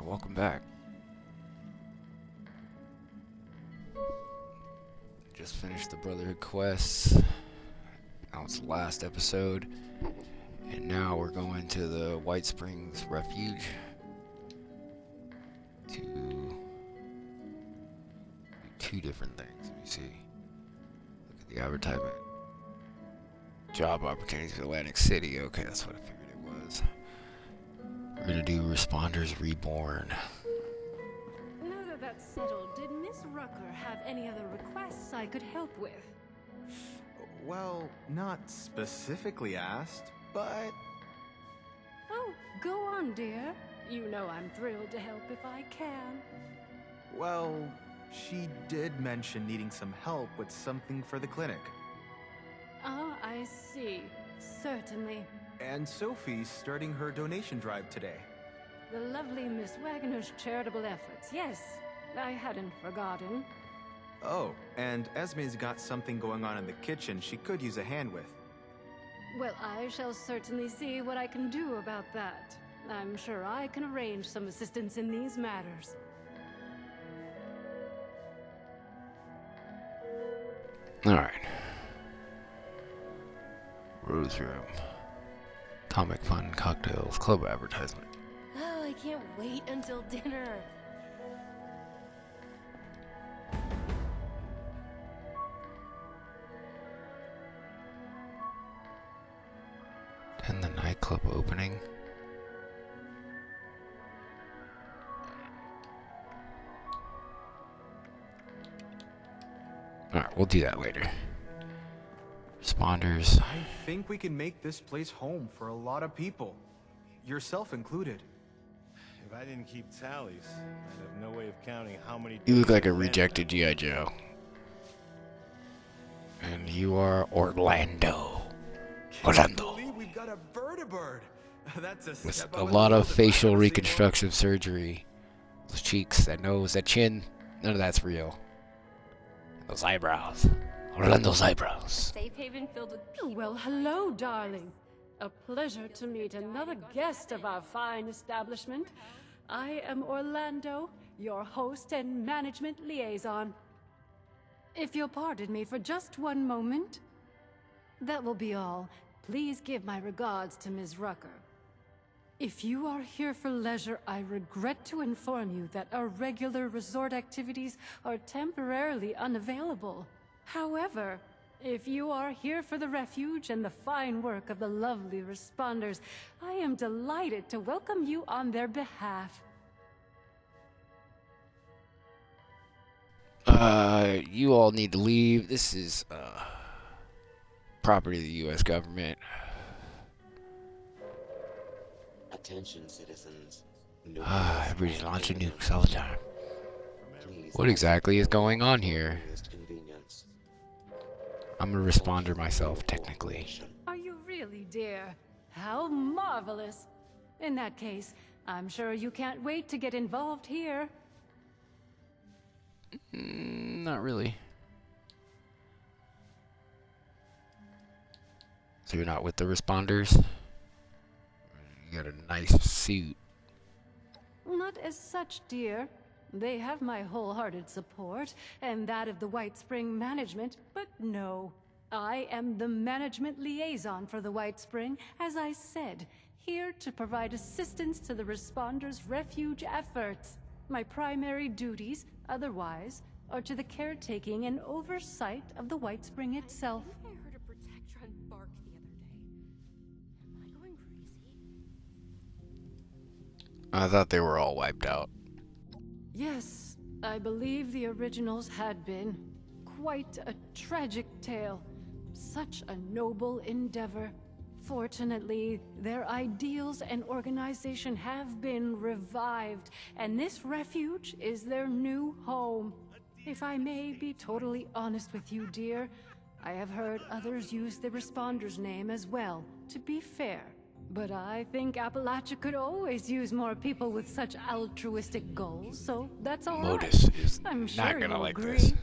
welcome back. Just finished the Brotherhood quests. That was the last episode. And now we're going to the White Springs Refuge to do two different things. Let me see. Look at the advertisement. Job opportunities for Atlantic City. Okay, that's what I figured it was. We're gonna do Responders Reborn. Now that that's settled, did Miss Rucker have any other requests I could help with? Well, not specifically asked, but... Oh, go on, dear. You know I'm thrilled to help if I can. Well, she did mention needing some help with something for the clinic. Ah, I see. Certainly. And Sophie's starting her donation drive today. The lovely Miss Wagner's charitable efforts. Yes, I hadn't forgotten. Oh, and Esme's got something going on in the kitchen she could use a hand with. Well, I shall certainly see what I can do about that. I'm sure I can arrange some assistance in these matters. Alright. Rose Room. Atomic Fun Cocktails Club advertisement. Oh, I can't wait until dinner. And the nightclub opening. Alright, we'll do that later. Responders. I think we can make this place home for a lot of people. Yourself included. If I didn't keep tallies, I'd have no way of counting how many... You look like a rejected G.I. Joe. And you are Orlando. Orlando. I believe we've got a vertibird. That's a With step a I would lot love of to facial see reconstructive surgery. Those cheeks, that nose, that chin, none of that's real. Those eyebrows. Orlando's eyebrows. Safe haven filled with people. Well, hello, darling. A pleasure to meet another guest of our fine establishment. I am Orlando, your host and management liaison. If you'll pardon me for just one moment. That will be all. Please give my regards to Ms. Rucker. If you are here for leisure, I regret to inform you that our regular resort activities are temporarily unavailable. However, if you are here for the refuge and the fine work of the lovely responders, I am delighted to welcome you on their behalf. You all need to leave. This is, property of the U.S. government. Attention, citizens. Everybody's launching nukes all the time. Please What exactly is going on here? convenience. I'm a responder myself, technically. Are you really, dear? How marvelous. In that case, I'm sure you can't wait to get involved here. Not really. So you're not with the responders? You got a nice suit. Not as such, dear. They have my wholehearted support, and that of the White Spring management, but no. I am the management liaison for the White Spring, as I said, here to provide assistance to the responders' refuge efforts. My primary duties, otherwise, are to the caretaking and oversight of the White Spring itself. I think I heard a Protectron bark the other day. Am I going crazy? I thought they were all wiped out. Yes, I believe the originals had been. Quite a tragic tale. Such a noble endeavor. Fortunately, their ideals and organization have been revived, and this refuge is their new home. If I may be totally honest with you, dear, I have heard others use the Responder's name as well, to be fair. But I think Appalachia could always use more people with such altruistic goals, so that's all Modus right. is I'm not sure gonna you'll like agree. this.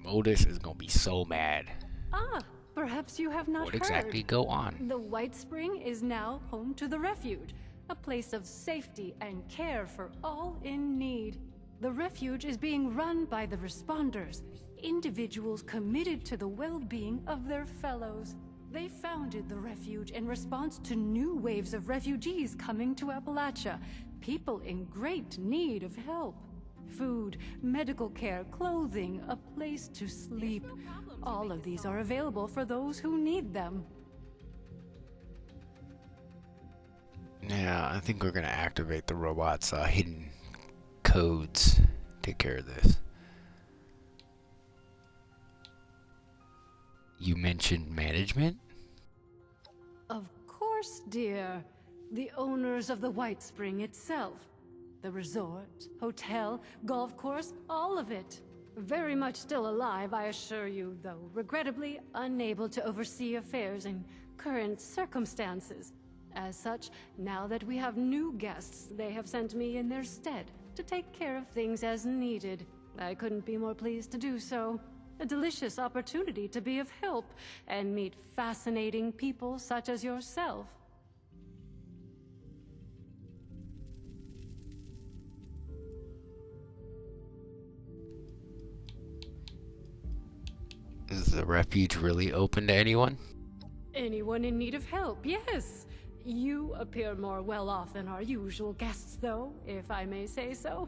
Modus is gonna be so mad. Ah, perhaps you have not What heard. exactly go on? The White Spring is now home to the refuge. a place of safety and care for all in need. The refuge is being run by the responders, individuals committed to the well-being of their fellows. They founded the refuge in response to new waves of refugees coming to Appalachia, people in great need of help. Food, medical care, clothing, a place to sleep. All of these are available for those who need them. Yeah, I think we're gonna activate the robot's hidden codes. Take care of this. You mentioned management? Of course, dear. The owners of the White Spring itself. The resort, hotel, golf course, all of it. Very much still alive, I assure you, though regrettably unable to oversee affairs in current circumstances. As such, now that we have new guests, they have sent me in their stead to take care of things as needed. I couldn't be more pleased to do so. A delicious opportunity to be of help and meet fascinating people such as yourself. Is the refuge really open to anyone? Anyone in need of help, yes. You appear more well off than our usual guests, though, if I may say so.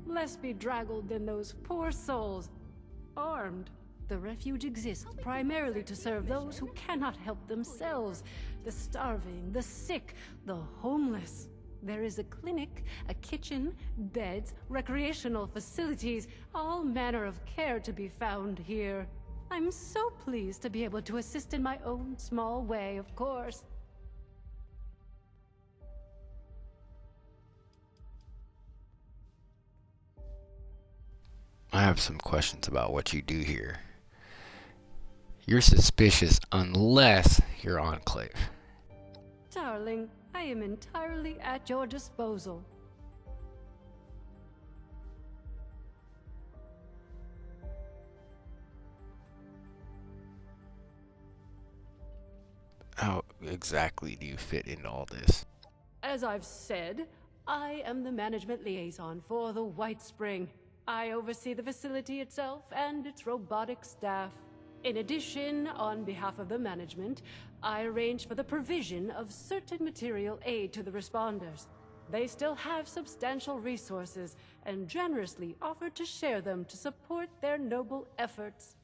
Less bedraggled than those poor souls. Armed. The refuge exists primarily to serve those who cannot help themselves. The starving, the sick, the homeless. There is a clinic, a kitchen, beds, recreational facilities, all manner of care to be found here. I'm so pleased to be able to assist in my own small way, of course. I have some questions about what you do here. You're suspicious unless you're Enclave. Darling, I am entirely at your disposal. How exactly do you fit into all this? As I've said, I am the management liaison for the White Spring. I oversee the facility itself and its robotic staff. In addition, on behalf of the management, I arrange for the provision of certain material aid to the responders. They still have substantial resources and generously offer to share them to support their noble efforts.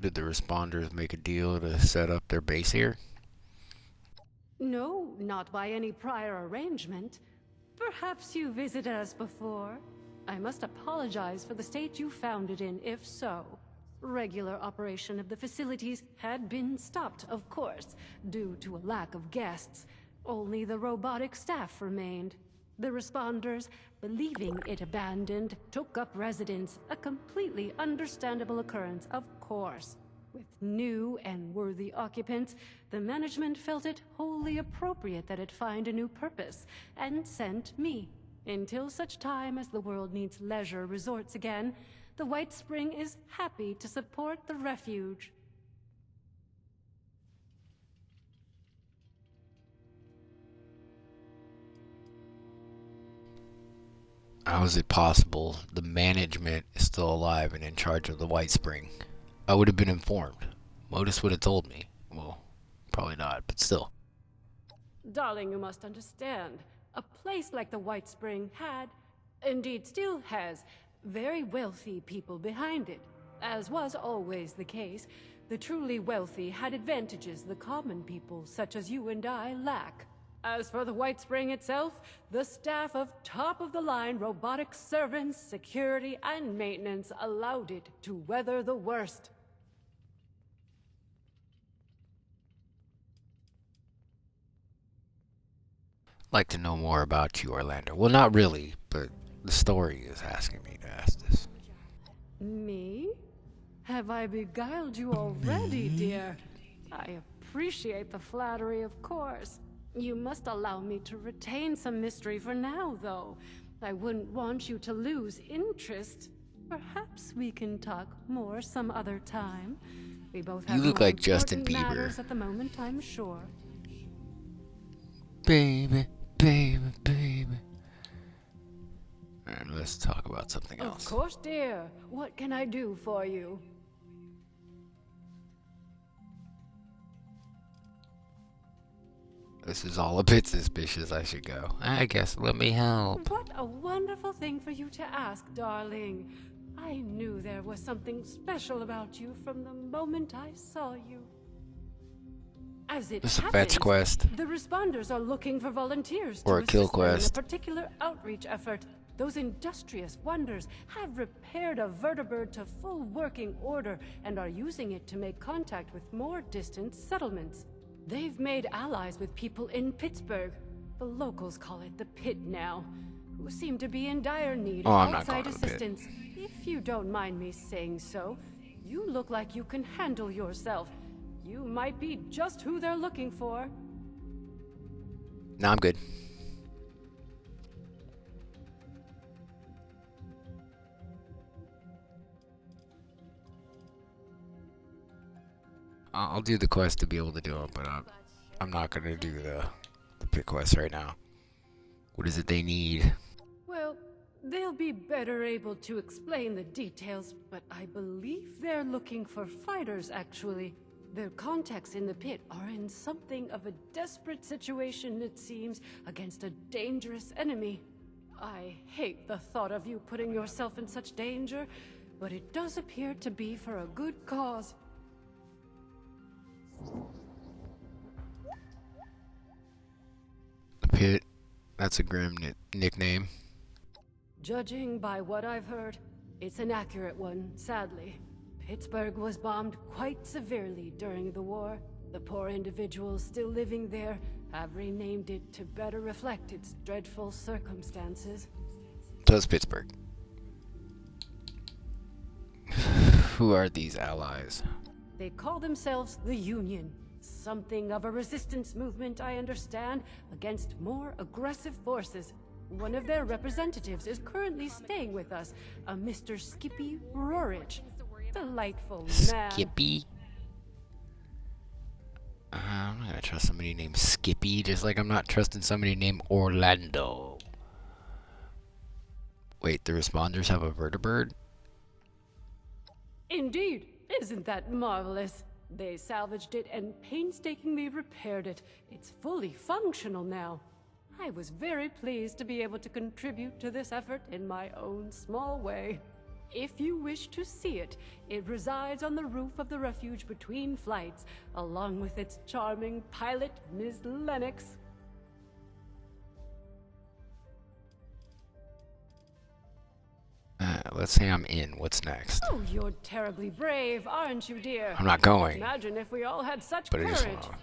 Did the responders make a deal to set up their base here? No, not by any prior arrangement. Perhaps you visited us before? I must apologize for the state you found it in, if so. Regular operation of the facilities had been stopped, of course, due to a lack of guests. Only the robotic staff remained. The responders, believing it abandoned, took up residence, a completely understandable occurrence, of course. With new and worthy occupants, the management felt it wholly appropriate that it find a new purpose, and sent me. Until such time as the world needs leisure resorts again, the White Spring is happy to support the refuge. How is it possible the management is still alive and in charge of the White Spring? I would have been informed. Modus would have told me. Well, probably not, but still. Darling, you must understand. A place like the White Spring had, indeed still has, very wealthy people behind it. As was always the case, the truly wealthy had advantages the common people, such as you and I, lack. As for the White Spring itself, the staff of top-of-the-line robotic servants, security, and maintenance allowed it to weather the worst. Like to know more about you, Orlando. Well, not really, but the story is asking me to ask this. Me? Have I beguiled you already, dear? I appreciate the flattery, of course. You must allow me to retain some mystery for now, though. I wouldn't want you to lose interest. Perhaps we can talk more some other time. We both You have look more like Justin important Bieber. matters at the moment, I'm sure. Baby, baby, baby. Alright, let's talk about something Of else. course, dear. What can I do for you? This is all a bit suspicious. I should go. I guess let me help. What a wonderful thing for you to ask, darling. I knew there was something special about you from the moment I saw you. As it This is a happens, fetch quest. the responders are looking for volunteers Or to a kill assist them in a quest. particular outreach effort. Those industrious wonders have repaired a vertibird to full working order and are using it to make contact with more distant settlements. They've made allies with people in Pittsburgh. The locals call it the Pit now, who seem to be in dire need Oh, of I'm not outside going to the Pit. assistance. If you don't mind me saying so, you look like you can handle yourself. You might be just who they're looking for. No, I'm good. I'll do the quest to be able to do it, but I'm not gonna do the pit quest right now. What is it they need? Well, they'll be better able to explain the details, but I believe they're looking for fighters, actually. Their contacts in the pit are in something of a desperate situation, it seems, against a dangerous enemy. I hate the thought of you putting yourself in such danger, but it does appear to be for a good cause. The pit. That's a grim nickname. Judging by what I've heard, it's an accurate one, sadly. Pittsburgh was bombed quite severely during the war. The poor individuals still living there have renamed it to better reflect its dreadful circumstances. So it's Pittsburgh. Who are these allies? They call themselves the Union. Something of a resistance movement, I understand, against more aggressive forces. One of their representatives is currently staying with us, a Mr. Skippy Rorich. Delightful man. Skippy? I'm not gonna trust somebody named Skippy, just like I'm not trusting somebody named Orlando. Wait, the responders have a vertibird? Indeed. Isn't that marvelous? They salvaged it and painstakingly repaired it. It's fully functional now. I was very pleased to be able to contribute to this effort in my own small way. If you wish to see it, it resides on the roof of the refuge between flights, along with its charming pilot, Ms. Lennox. Let's say I'm in. What's next? Oh, you're terribly brave, aren't you, dear? I'm not going, Imagine if we all had such but I just courage. wanna...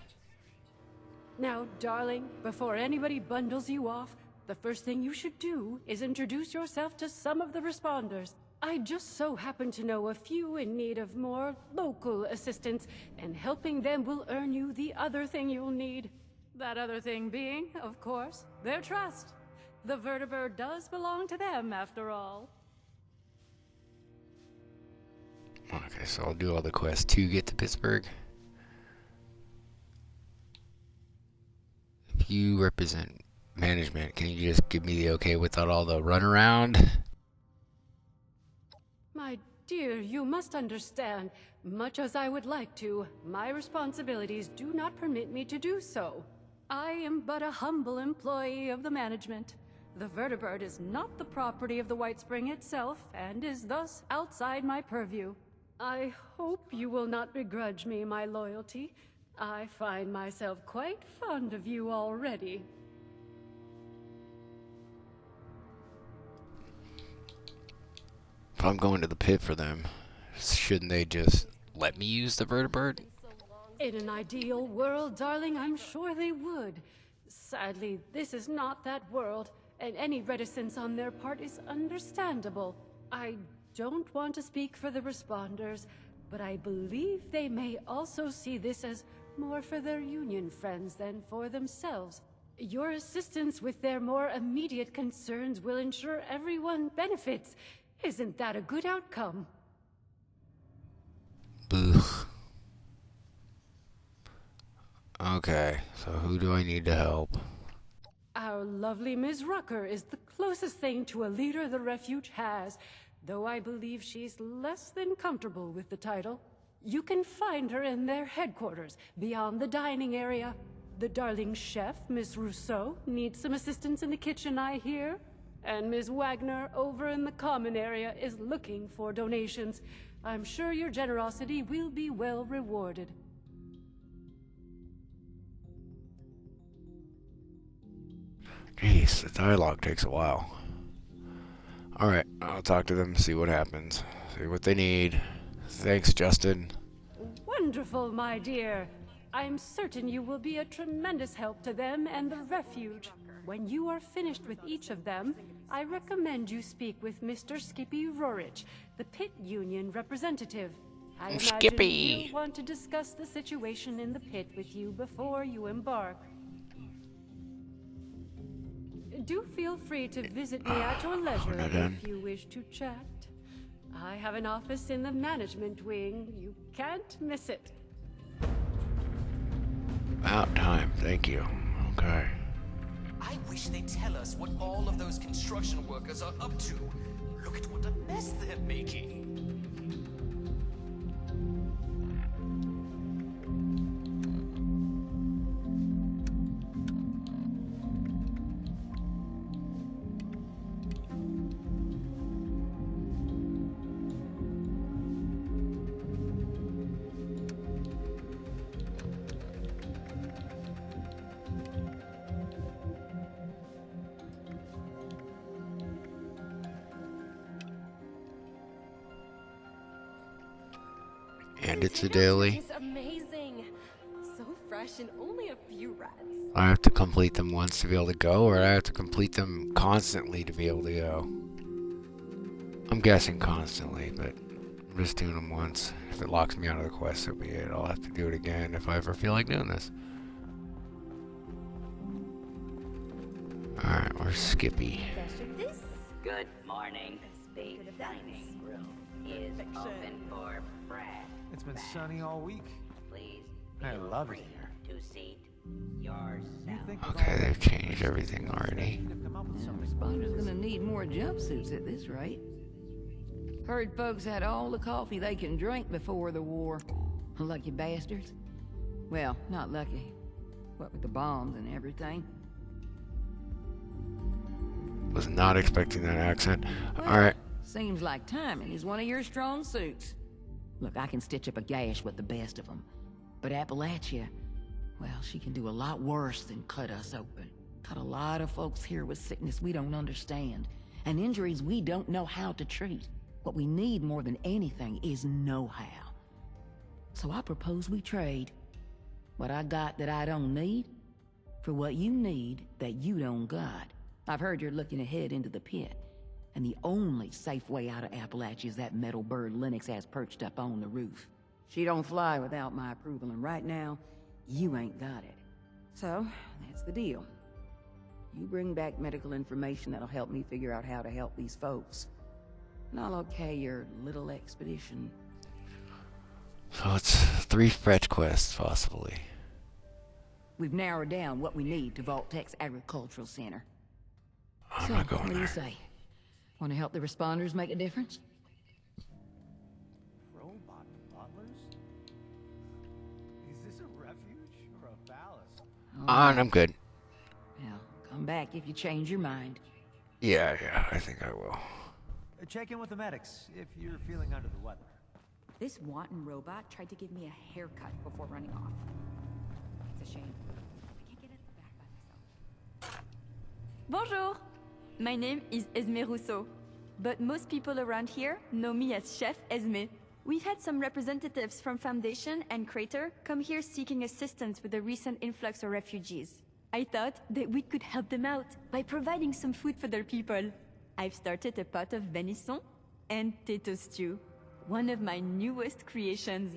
Now, darling, before anybody bundles you off, the first thing you should do is introduce yourself to some of the responders. I just so happen to know a few in need of more local assistance, and helping them will earn you the other thing you'll need. That other thing being, of course, their trust. The vertibird does belong to them, after all. Okay, so I'll do all the quests to get to Pittsburgh. If you represent management, can you just give me the okay without all the runaround? My dear, you must understand, much as I would like to, my responsibilities do not permit me to do so. I am but a humble employee of the management. The vertibird is not the property of the White Spring itself, and is thus outside my purview. I hope you will not begrudge me my loyalty. I find myself quite fond of you already. If I'm going to the pit for them, shouldn't they just let me use the vertibird? In an ideal world, darling, I'm sure they would. Sadly, this is not that world, and any reticence on their part is understandable. I don't want to speak for the responders, but I believe they may also see this as more for their Union friends than for themselves. Your assistance with their more immediate concerns will ensure everyone benefits, Isn't that a good outcome? Ugh. Okay, so who do I need to help? Our lovely Ms. Rucker is the closest thing to a leader the refuge has, though I believe she's less than comfortable with the title. You can find her in their headquarters, beyond the dining area. The darling chef, Miss Rousseau, needs some assistance in the kitchen, I hear. And Ms. Wagner, over in the common area, is looking for donations. I'm sure your generosity will be well rewarded. Jeez, the dialogue takes a while. Alright, I'll talk to them, see what happens. See what they need. Thanks, Justin. Wonderful, my dear. I'm certain you will be a tremendous help to them and the refuge. When you are finished with each of them, I recommend you speak with Mr. Skippy Rorich, the pit union representative. I imagine Skippy! he'll want to discuss the situation in the pit with you before you embark. Do feel free to visit me at your leisure not done. if you wish to chat. I have an office in the management wing. You can't miss it. About time, thank you. Okay. I wish they'd tell us what all of those construction workers are up to. Look at what a mess they're making. And it's a daily. It's amazing. So fresh and only a few rats. I have to complete them once to be able to go, or I have to complete them constantly to be able to go. I'm guessing constantly, but I'm just doing them once. If it locks me out of the quest, so be it. I'll have to do it again if I ever feel like doing this. Alright, where's Skippy? Good morning. The dining room is open for breakfast. It's been sunny all week. Please I feel love it free here. to seat yourself. Okay, they've changed everything already. Responders gonna need more jumpsuits at this rate. Heard folks had all the coffee they can drink before the war. Lucky bastards. Well, not lucky. What with the bombs and everything. Was not expecting that accent. Well, Alright. Seems like timing is one of your strong suits. Look, I can stitch up a gash with the best of them. But Appalachia, well, she can do a lot worse than cut us open. Cut a lot of folks here with sickness we don't understand, and injuries we don't know how to treat. What we need more than anything is know-how. So I propose we trade. What I got that I don't need, for what you need that you don't got. I've heard you're looking ahead into the pit, and the only safe way out of Appalachia is that metal bird Lennox has perched up on the roof. She don't fly without my approval, and right now, you ain't got it. So, that's the deal. You bring back medical information that'll help me figure out how to help these folks. And I'll okay your little expedition. So it's 3 fetch quests, possibly. We've narrowed down what we need to Vault-Tech's agricultural center. I'm So, not going what do there. you say? Want to help the responders make a difference? Robot butlers? Is this a refuge or a palace? I'm good. Well, come back if you change your mind. Yeah, I think I will. Check in with the medics if you're feeling under the weather. This wanton robot tried to give me a haircut before running off. It's a shame. I can't get at the back by myself. Bonjour! My name is Esme Rousseau, but most people around here know me as Chef Esme. We've had some representatives from Foundation and Crater come here seeking assistance with the recent influx of refugees. I thought that we could help them out by providing some food for their people. I've started a pot of venison and potato stew, one of my newest creations.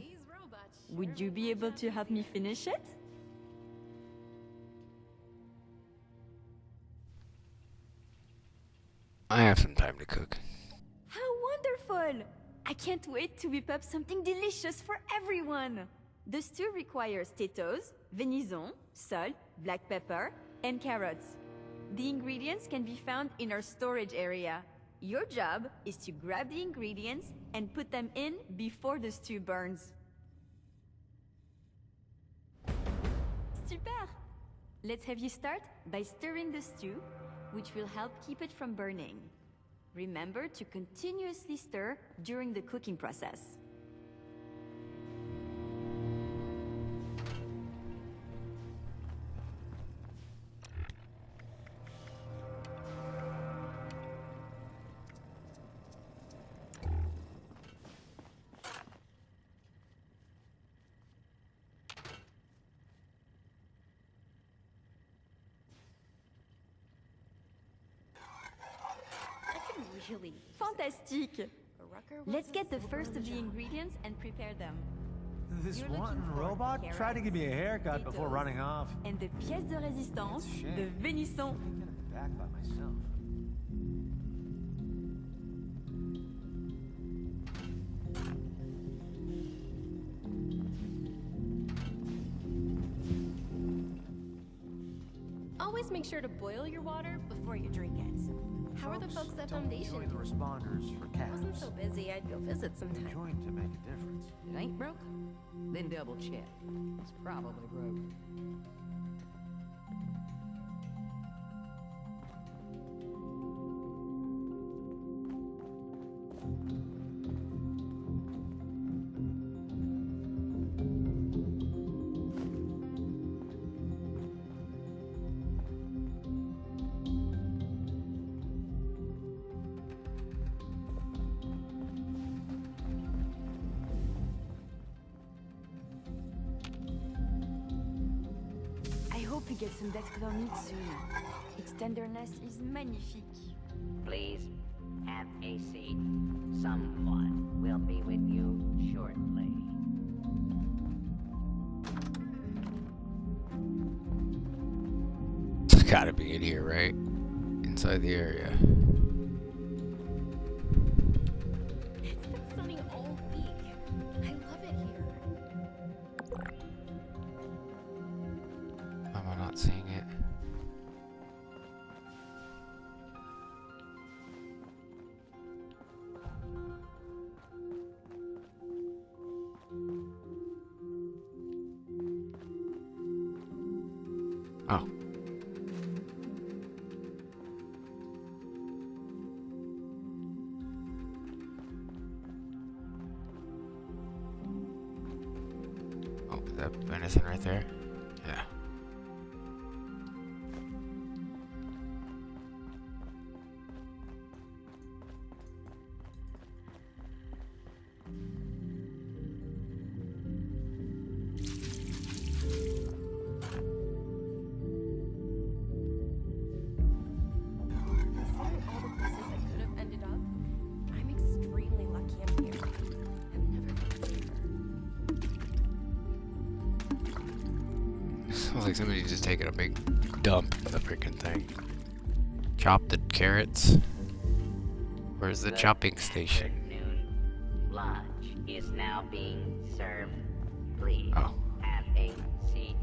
Would you be able to help me finish it? I have some time to cook. How Wonderful! I can't wait to whip up something delicious for everyone! The stew requires potatoes, venison, salt, black pepper, and carrots. The ingredients can be found in our storage area. Your job is to grab the ingredients and put them in before the stew burns. Super! Let's have you start by stirring the stew, which will help keep it from burning. Remember to continuously stir during the cooking process. Really? Fantastique! Let's get the first of the ingredients and prepare them. This You're wanton looking for robot carrots, tried to give me a haircut before potatoes, running off. And the pièce de résistance, Shame. the venison. Taken aback by myself. Always make sure to boil your water before you drink it. How are the folks at Don't Foundation? join the responders for If I wasn't cats. so busy, I'd go visit sometime. Join to make a difference. It ain't broke? Then double check. It's probably broke. I hope we get some Nightclub meat soon. Its tenderness is magnifique. Please have a seat. Someone will be with you shortly. It's gotta be in here, right? Inside the area. It's been sunny all week. I love it here. Why am I not seeing it? Oh. Oh, is that venison right there? Yeah. Considering all the places I could have ended up, I'm extremely lucky I'm here. I've never felt safer. Sounds like somebody just taking a big dump in the freaking thing. Chop the carrots. Where's the Good chopping station? afternoon. Lunch is now being served. Please Oh. have a seat.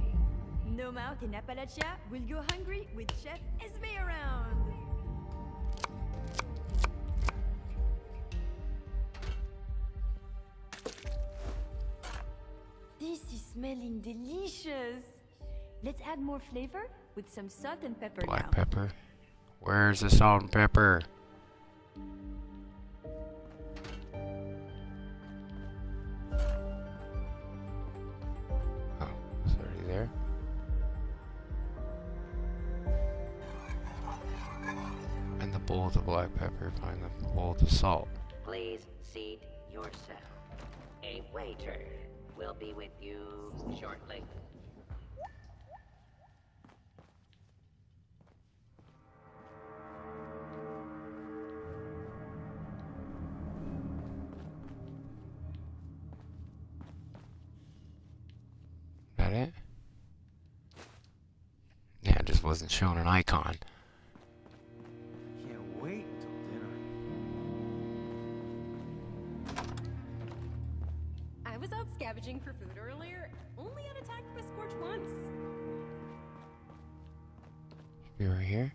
No mouth in Appalachia will go hungry with Chef Esme around. This is smelling delicious. Let's add more flavor with some salt and pepper Black now. pepper. Where's the salt and pepper? Oh, it's already there. And the bowl of the black pepper, find the bowl of the salt. Please seat yourself. A waiter will be with you shortly. That it? Yeah, it just wasn't showing an icon. Can't wait until dinner. was out scavenging for food earlier. Only got attacked by Scorch once. You were here?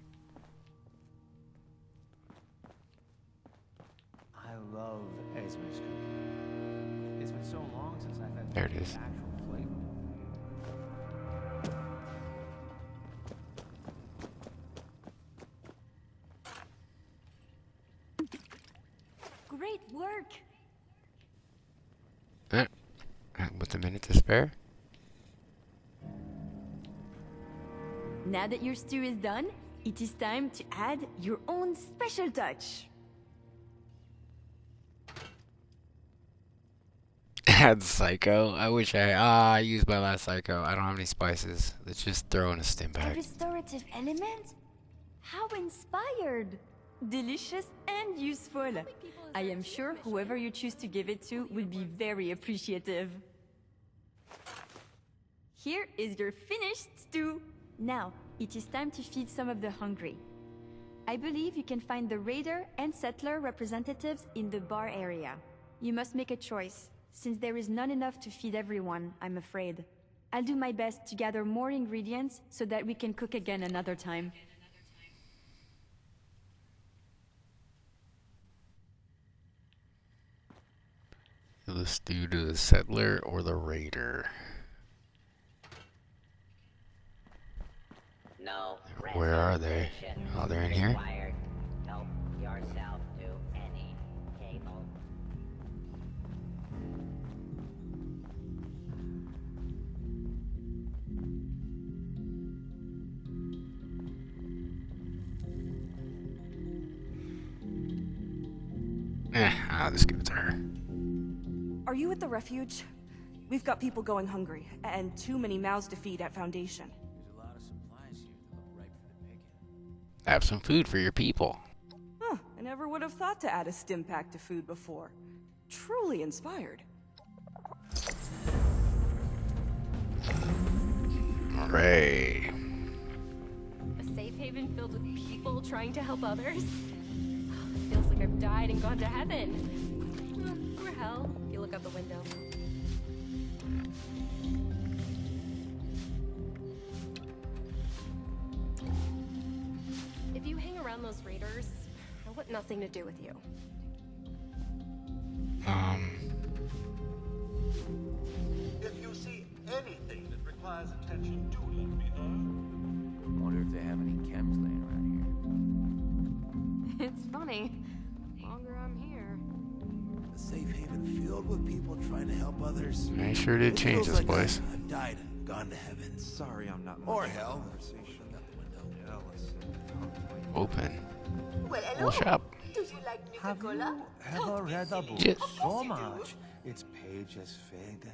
I love Esme's cooking. It's been so long since I've had There it is. actual flavor. Great work! With a minute to spare? Now that your stew is done, it is time to add your own special touch. Add psycho. I wish I used my last psycho. I don't have any spices. Let's just throw in a stim A pack. restorative element? How inspired! Delicious and useful. I am sure whoever you choose to give it to will be very appreciative. Here is your finished stew. Now, it is time to feed some of the hungry. I believe you can find the raider and settler representatives in the bar area. You must make a choice, since there is not enough to feed everyone, I'm afraid. I'll do my best to gather more ingredients so that we can cook again another time. The stew to the settler or the raider? No. Where are they? Oh, they're in here? Required. Help yourself to any table. I'll just give it to her. Are you at the refuge? We've got people going hungry, and too many mouths to feed at Foundation. There's a lot of supplies here that look ripe for the picking. Have some food for your people. Huh, I never would have thought to add a stim pack to food before. Truly inspired. Hooray. A safe haven filled with people trying to help others? Feels like I've died and gone to heaven. Or hell, if you look out the window. If you hang around those raiders, I want nothing to do with you. If you see anything that requires attention, do let me know. Wonder if they have any chems laying around It's funny. The longer I'm here. A safe haven filled with people trying to help others. I sure did It change feels this like place. I've died and gone to heaven. Sorry, I'm not. Or much of a hell. conversation. Open. Well, Little shop. Do you like Nuka-Cola? Ever read a book Shit. so much its pages faded?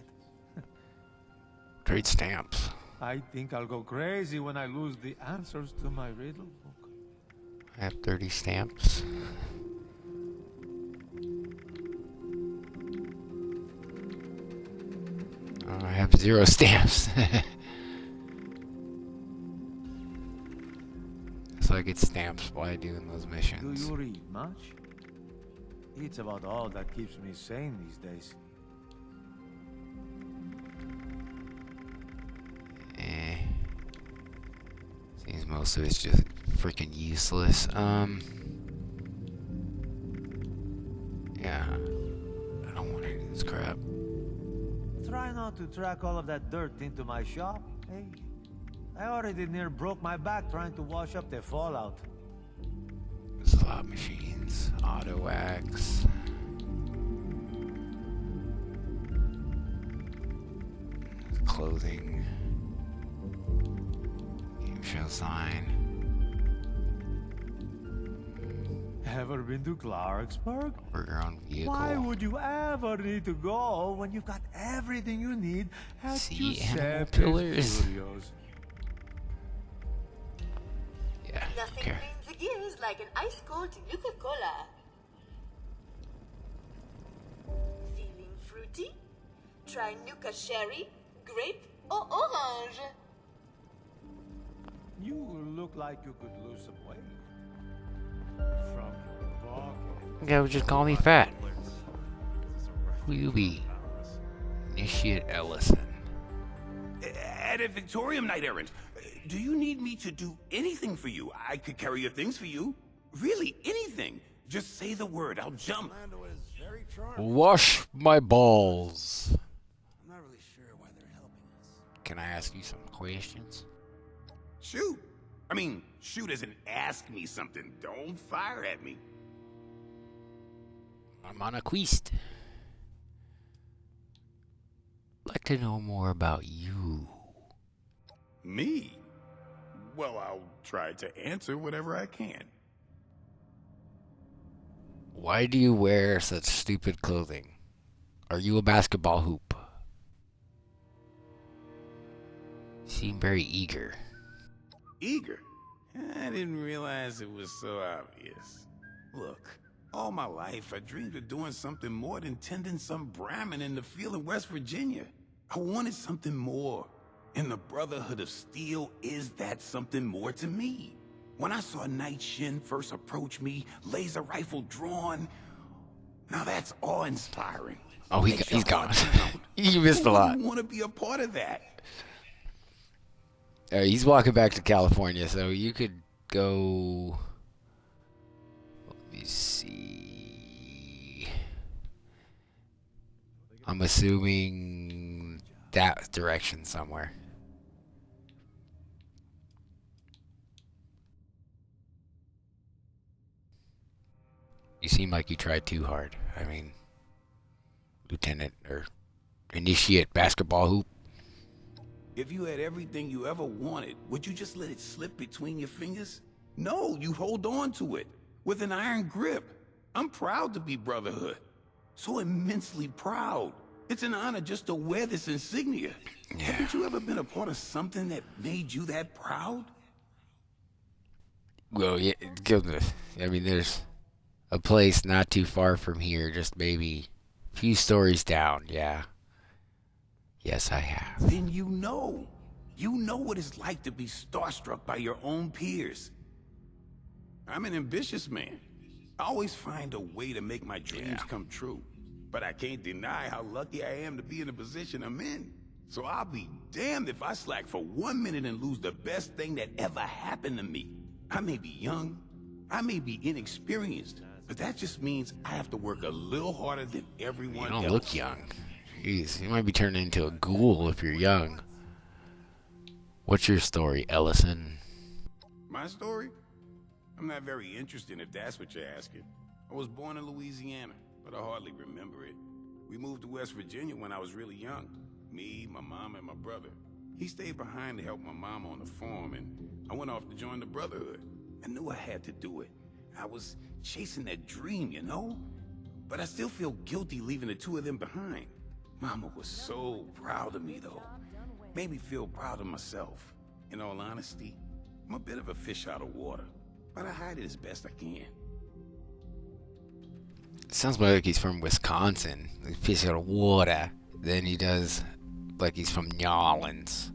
Trade stamps. I think I'll go crazy when I lose the answers to my riddle book. I have 30 stamps. I have 0 stamps. So I get stamps by doing those Do missions. you read much? It's about all that keeps me sane these days. Seems most of it's just freaking useless. Yeah. I don't want any of this crap. Try not to track all of that dirt into my shop, hey? I already near broke my back trying to wash up the fallout. Slot machines, auto axe. Clothing. Game show sign. Ever been to Clarksburg? Or your own vehicle. Why would you ever need to go when you've got everything you need at See animal Giuseppe pillars. Studios? Yeah, Nothing okay. cleans the gears like an ice-cold Nuka-Cola. Feeling fruity? Try Nuka Sherry, grape, or orange. You look like you could lose some weight. From your walk. Yeah, would just call me fat. Who you be? Initiate Ellison. At a Victorium Knight Errant, do you need me to do anything for you? I could carry your things for you. Really, anything. Just say the word, I'll jump. Wash my balls. I'm not really sure why they're helping us. Can I ask you some questions? Shoot. I mean, shoot as in ask me something. Don't fire at me. I'm on a quest. Like to know more about you. Me? Well, I'll try to answer whatever I can. Why do you wear such stupid clothing? Are you a basketball hoop? You seem very eager. Eager? I didn't realize it was so obvious. Look, all my life I dreamed of doing something more than tending some Brahmin in the field in West Virginia. I wanted something more. And the Brotherhood of Steel is that something more to me. When I saw Night Shin first approach me, laser rifle drawn, now that's awe-inspiring. Oh, he's gone. You missed a lot. I want to be a part of that. He's walking back to California, so you could go. Let me see. I'm assuming that direction somewhere. You seem like you tried too hard. I mean, Lieutenant or Initiate basketball hoop. If you had everything you ever wanted, would you just let it slip between your fingers? No, you hold on to it with an iron grip. I'm proud to be Brotherhood. So immensely proud. It's an honor just to wear this insignia. Yeah. Haven't you ever been a part of something that made you that proud? Well, yeah, I mean, there's a place not too far from here, just maybe a few stories down, yeah. Yes, I have. Then you know. You know what it's like to be starstruck by your own peers. I'm an ambitious man. I always find a way to make my dreams come true. But I can't deny how lucky I am to be in the position I'm in. So I'll be damned if I slack for 1 minute and lose the best thing that ever happened to me. I may be young, I may be inexperienced, but that just means I have to work a little harder than everyone else. You don't look young. Jeez, you might be turning into a ghoul if you're young. What's your story, Ellison? My story? I'm not very interested if that's what you're asking. I was born in Louisiana, but I hardly remember it. We moved to West Virginia when I was really young. Me, my mom, and my brother. He stayed behind to help my mom on the farm, and I went off to join the Brotherhood. I knew I had to do it. I was chasing that dream, you know? But I still feel guilty leaving the two of them behind. Mama was so proud of me, though. Made me feel proud of myself. In all honesty, I'm a bit of a fish out of water, but I hide it as best I can. Sounds more like he's from Wisconsin. He fish out of water. Then he does like he's from New Orleans.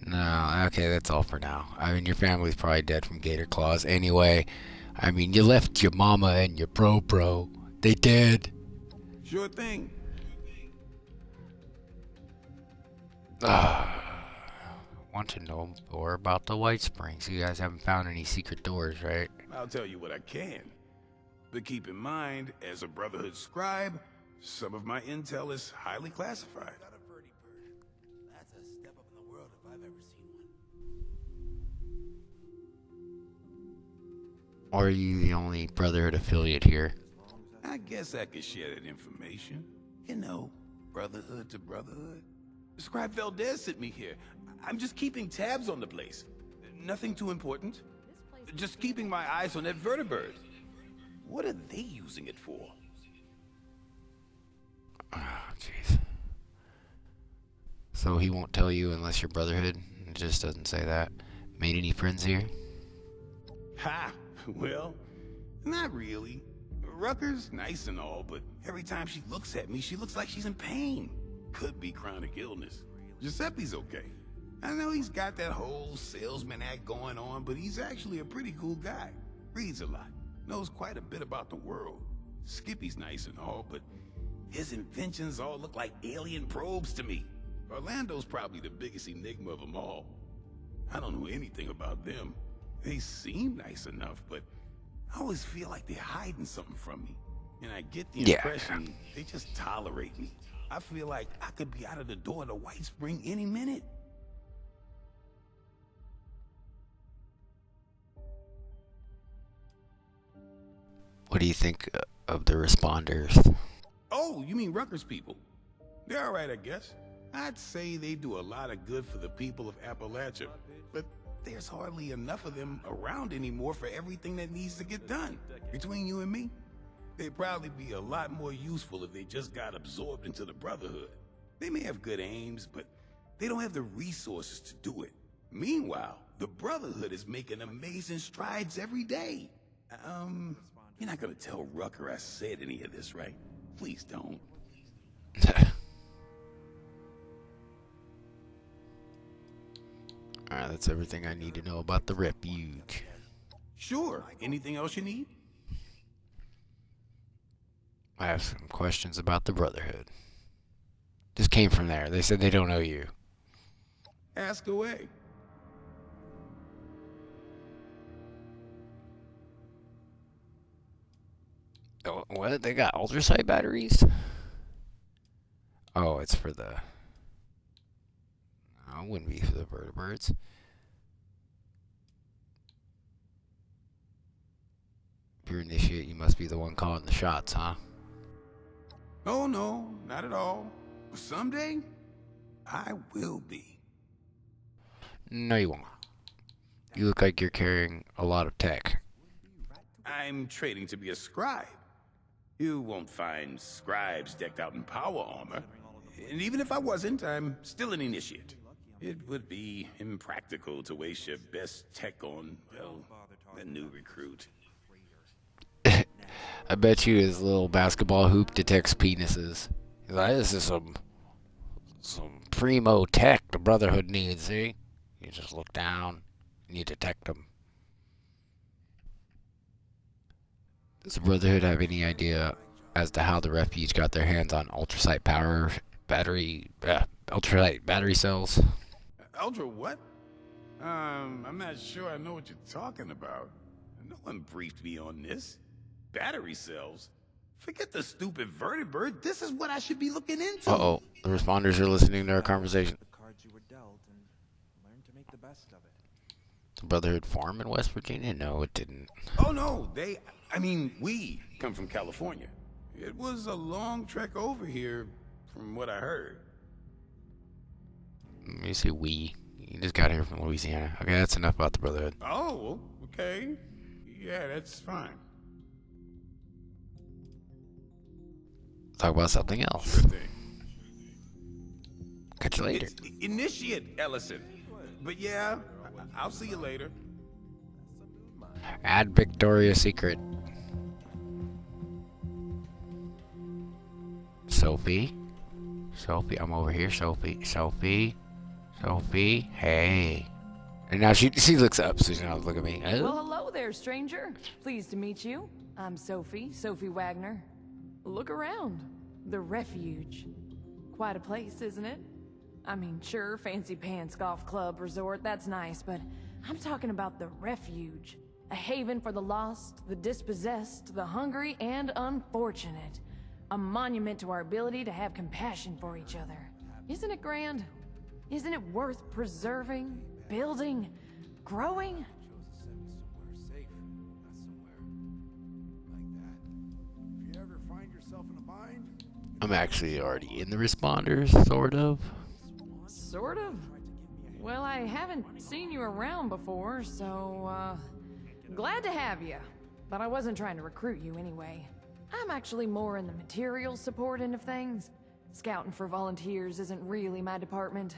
No, okay, that's all for now. I mean, your family's probably dead from gator claws. Anyway, I mean, you left your mama and your bro. They dead. Sure thing. Want to know more about the White Springs. You guys haven't found any secret doors, right? I'll tell you what I can. But keep in mind, as a Brotherhood scribe, some of my intel is highly classified. That's a step up in the world if I've ever seen one. Or are you the only Brotherhood affiliate here? I guess I could share that information. You know, Brotherhood to Brotherhood. Scribe Valdez sent me here. I'm just keeping tabs on the place. Nothing too important. Just keeping my eyes on that vertibird. What are they using it for? Oh, jeez. So he won't tell you unless you're Brotherhood? It just doesn't say that. Made any friends here? Ha! Well, not really. Rucker's nice and all, but every time she looks at me, she looks like she's in pain. Could be chronic illness. Giuseppe's okay. I know he's got that whole salesman act going on, but he's actually a pretty cool guy. Reads a lot. Knows quite a bit about the world. Skippy's nice and all, but His inventions all look like alien probes to me. Orlando's probably the biggest enigma of them all. I don't know anything about them. They seem nice enough, but I always feel like they're hiding something from me. And I get the impression they just tolerate me. I feel like I could be out of the door to White Spring any minute. What do you think of the responders? Oh, you mean Rutgers people? They're all right, I guess. I'd say they do a lot of good for the people of Appalachia, but there's hardly enough of them around anymore for everything that needs to get done. Between you and me, they'd probably be a lot more useful if they just got absorbed into the Brotherhood. They may have good aims, but they don't have the resources to do it. Meanwhile, the Brotherhood is making amazing strides every day. You're not gonna tell Rucker I said any of this, right? Please don't. Alright, that's everything I need to know about the refuge. Sure. Anything else you need? I have some questions about the Brotherhood. Just came from there. They said they don't know you. Ask away. Oh, what? They got ultrasight batteries? Oh, it's for the... No, it wouldn't be for the vertebrates. If you're initiate, you must be the one calling the shots, huh? Oh, no, not at all. Someday, I will be. No, you won't. You look like you're carrying a lot of tech. I'm training to be a scribe. You won't find scribes decked out in power armor. And even if I wasn't, I'm still an initiate. It would be impractical to waste your best tech on, well, a new recruit. I bet you his little basketball hoop detects penises. He's like, this is some primo tech the Brotherhood needs, see? You just look down and you detect them. Does the Brotherhood have any idea as to how the Refuge got their hands on ultrasight battery cells? Ultra what? I'm not sure I know what you're talking about. No one briefed me on this. Battery cells? Forget the stupid vertibird. This is what I should be looking into. Uh-oh. The responders are listening to our conversation. The cards you were dealt and learn to make the best of it. The Brotherhood farm in West Virginia? No, it didn't. Oh, no. We come from California. It was a long trek over here, from what I heard. You say we. You just got here from Louisiana. Okay, that's enough about the Brotherhood. Oh, okay. Yeah, that's fine. Talk about something else. Sure thing. Catch you later. It's Initiate Ellison. But yeah, I'll see you later. Add Victoria's Secret. Sophie? Sophie, I'm over here, Sophie. Sophie? Sophie? Hey. And now she looks up, so she doesn't look at me. Well, hello there, stranger. Pleased to meet you. I'm Sophie Wagner. Look around. The Refuge. Quite a place, isn't it? I mean, sure, fancy pants golf club resort, that's nice, but I'm talking about the Refuge. A haven for the lost, the dispossessed, the hungry, and unfortunate. A monument to our ability to have compassion for each other. Isn't it grand? Isn't it worth preserving, building, growing? I'm actually already in the responders, sort of. Sort of? Well, I haven't seen you around before, so, glad to have you. But I wasn't trying to recruit you anyway. I'm actually more in the material support end of things. Scouting for volunteers isn't really my department.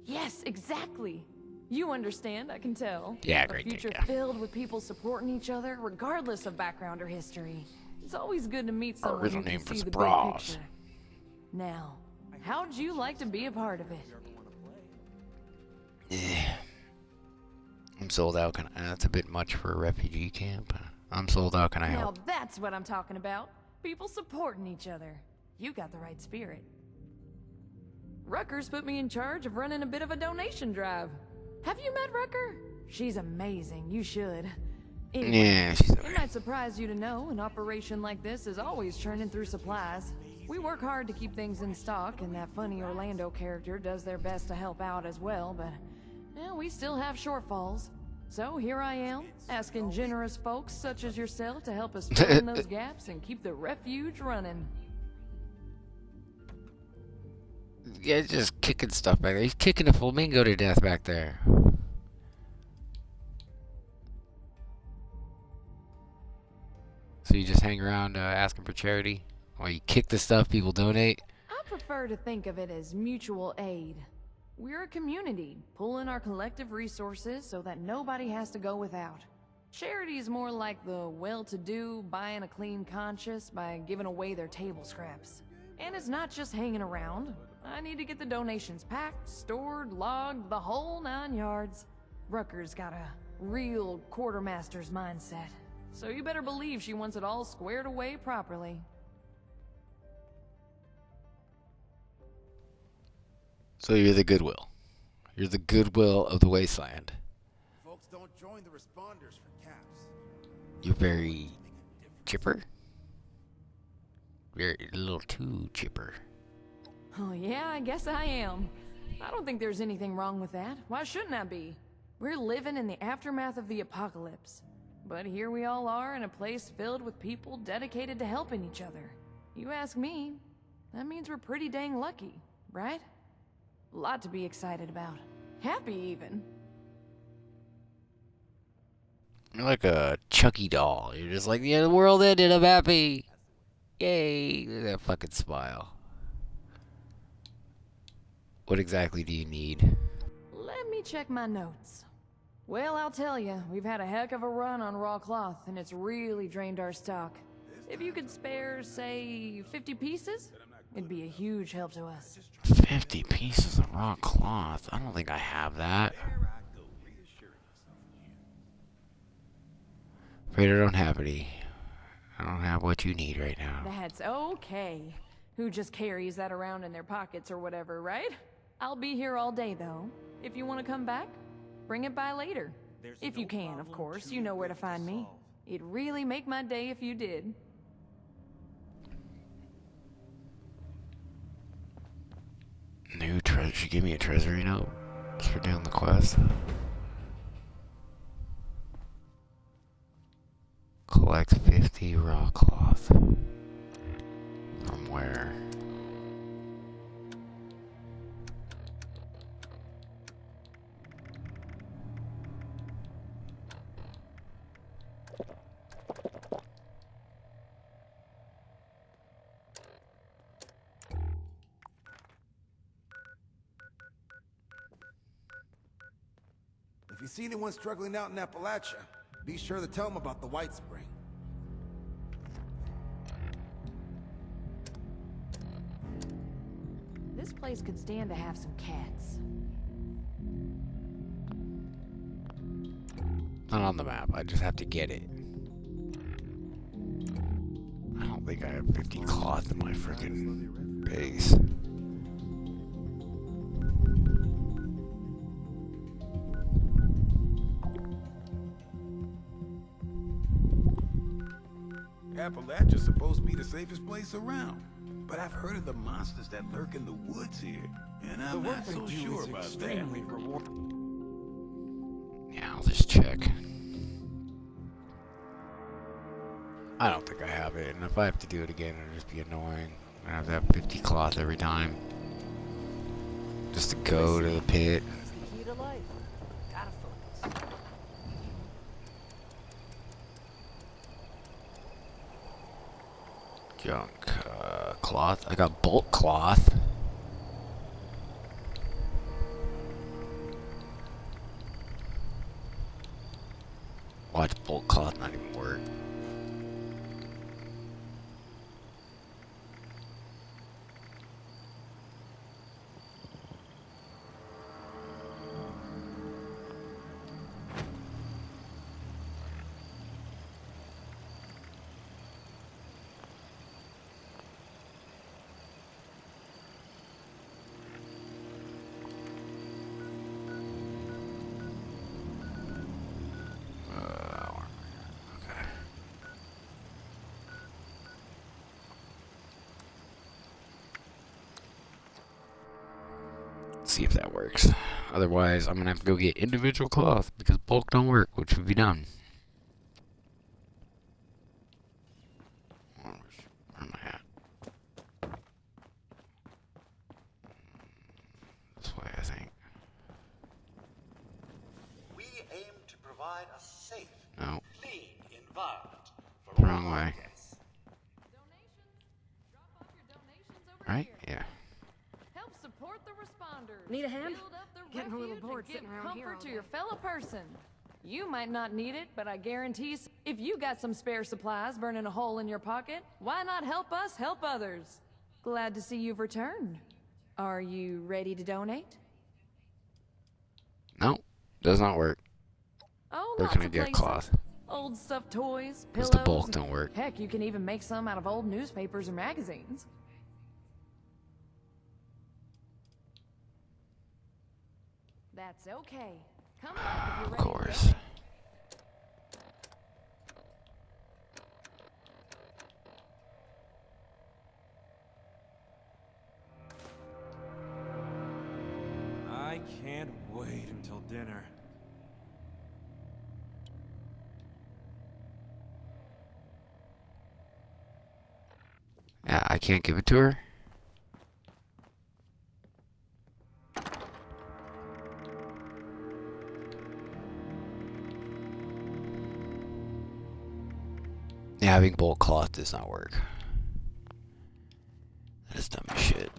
Yes, exactly. You understand, I can tell. Yeah, great. A future filled with people supporting each other, regardless of background or history. It's always good to meet someone who can see the big picture. Now, How'd you like to be a part of it? Yeah. I'm sold out. That's a bit much for a refugee camp. I'm sold out. Can I Now help? that's what I'm talking about. People supporting each other. You got the right spirit. Rucker's put me in charge of running a bit of a donation drive. Have you met Rucker? She's amazing. You should. Anyway, Yeah, she's it might surprise you to know an operation like this is always churning through supplies. We work hard to keep things in stock, and that funny Orlando character does their best to help out as well, but we still have shortfalls. So here I am, asking generous folks such as yourself to help us fill in those gaps and keep the refuge running. Yeah, just kicking stuff back there. He's kicking a flamingo to death back there. So you just hang around asking for charity? While you kick the stuff people donate? I prefer to think of it as mutual aid. We're a community, pulling our collective resources so that nobody has to go without. Charity's more like the well-to-do buying a clean conscience by giving away their table scraps. And it's not just hanging around. I need to get the donations packed, stored, logged, the whole 9 yards. Rucker's got a real quartermaster's mindset. So you better believe she wants it all squared away properly. So you're the Goodwill. You're the Goodwill of the Wasteland. Folks don't join the responders for caps. You're very chipper? You're a little too chipper. Oh yeah, I guess I am. I don't think there's anything wrong with that. Why shouldn't I be? We're living in the aftermath of the apocalypse. But here we all are in a place filled with people dedicated to helping each other. You ask me, that means we're pretty dang lucky, right? A lot to be excited about. Happy, even. You're like a Chucky doll. You're just like, yeah, the world ended, I'm happy. Yay, look at that fucking smile. What exactly do you need? Let me check my notes. Well, I'll tell you, we've had a heck of a run on raw cloth, and it's really drained our stock. If you could spare, say, 50 pieces, it'd be a huge help to us. 50 pieces of raw cloth? I don't think I have that. Afraid I don't have any. I don't have what you need right now. That's okay. Who just carries that around in their pockets or whatever, right? I'll be here all day, though. If you want to come back, bring it by later. If you can, of course. You know where to find me. It'd really make my day if you did. New treasure. She gave me a treasury note just for doing the quest. Collect 50 raw cloth. From where? If you see anyone struggling out in Appalachia, be sure to tell them about the White Spring. This place could stand to have some cats. Not on the map. I just have to get it. I don't think I have 50 cloth in my freaking base. Appalachia's supposed to be the safest place around. But I've heard of the monsters that lurk in the woods here, and I'm not so sure about that. Yeah, I'll just check. I don't think I have it, and if I have to do it again, it'll just be annoying. I have to have 50 cloth every time. Just to go to the pit. Key to life. Gotta focus. Junk. Cloth. I got bulk cloth. Watch bulk cloth not even work. See if that works. Otherwise, I'm gonna have to go get individual cloth because bulk don't work, which would be dumb. Where am I at? This way, I think. We aim to provide a safe, No. clean environment for Wrong all way. guests. Right? Yeah. Help support the responders. Need a hand? Build up the Getting a little refuge and bored give sitting around here comfort all to day. your fellow person. You might not need it, but I guarantee if you got some spare supplies burning a hole in your pocket, why not help us help others? Glad to see you've returned. Are you ready to donate? No, does not work. Oh, Where lots can I of get places. cloth? Old stuffed toys, Because pillows. the bulk don't work. Heck, you can even make some out of old newspapers or magazines. That's okay. Come back if you're Of ready to course. donate. I can't wait until dinner. Yeah, I can't give it to her. Yeah, having bulk cloth does not work. That is dumb as shit.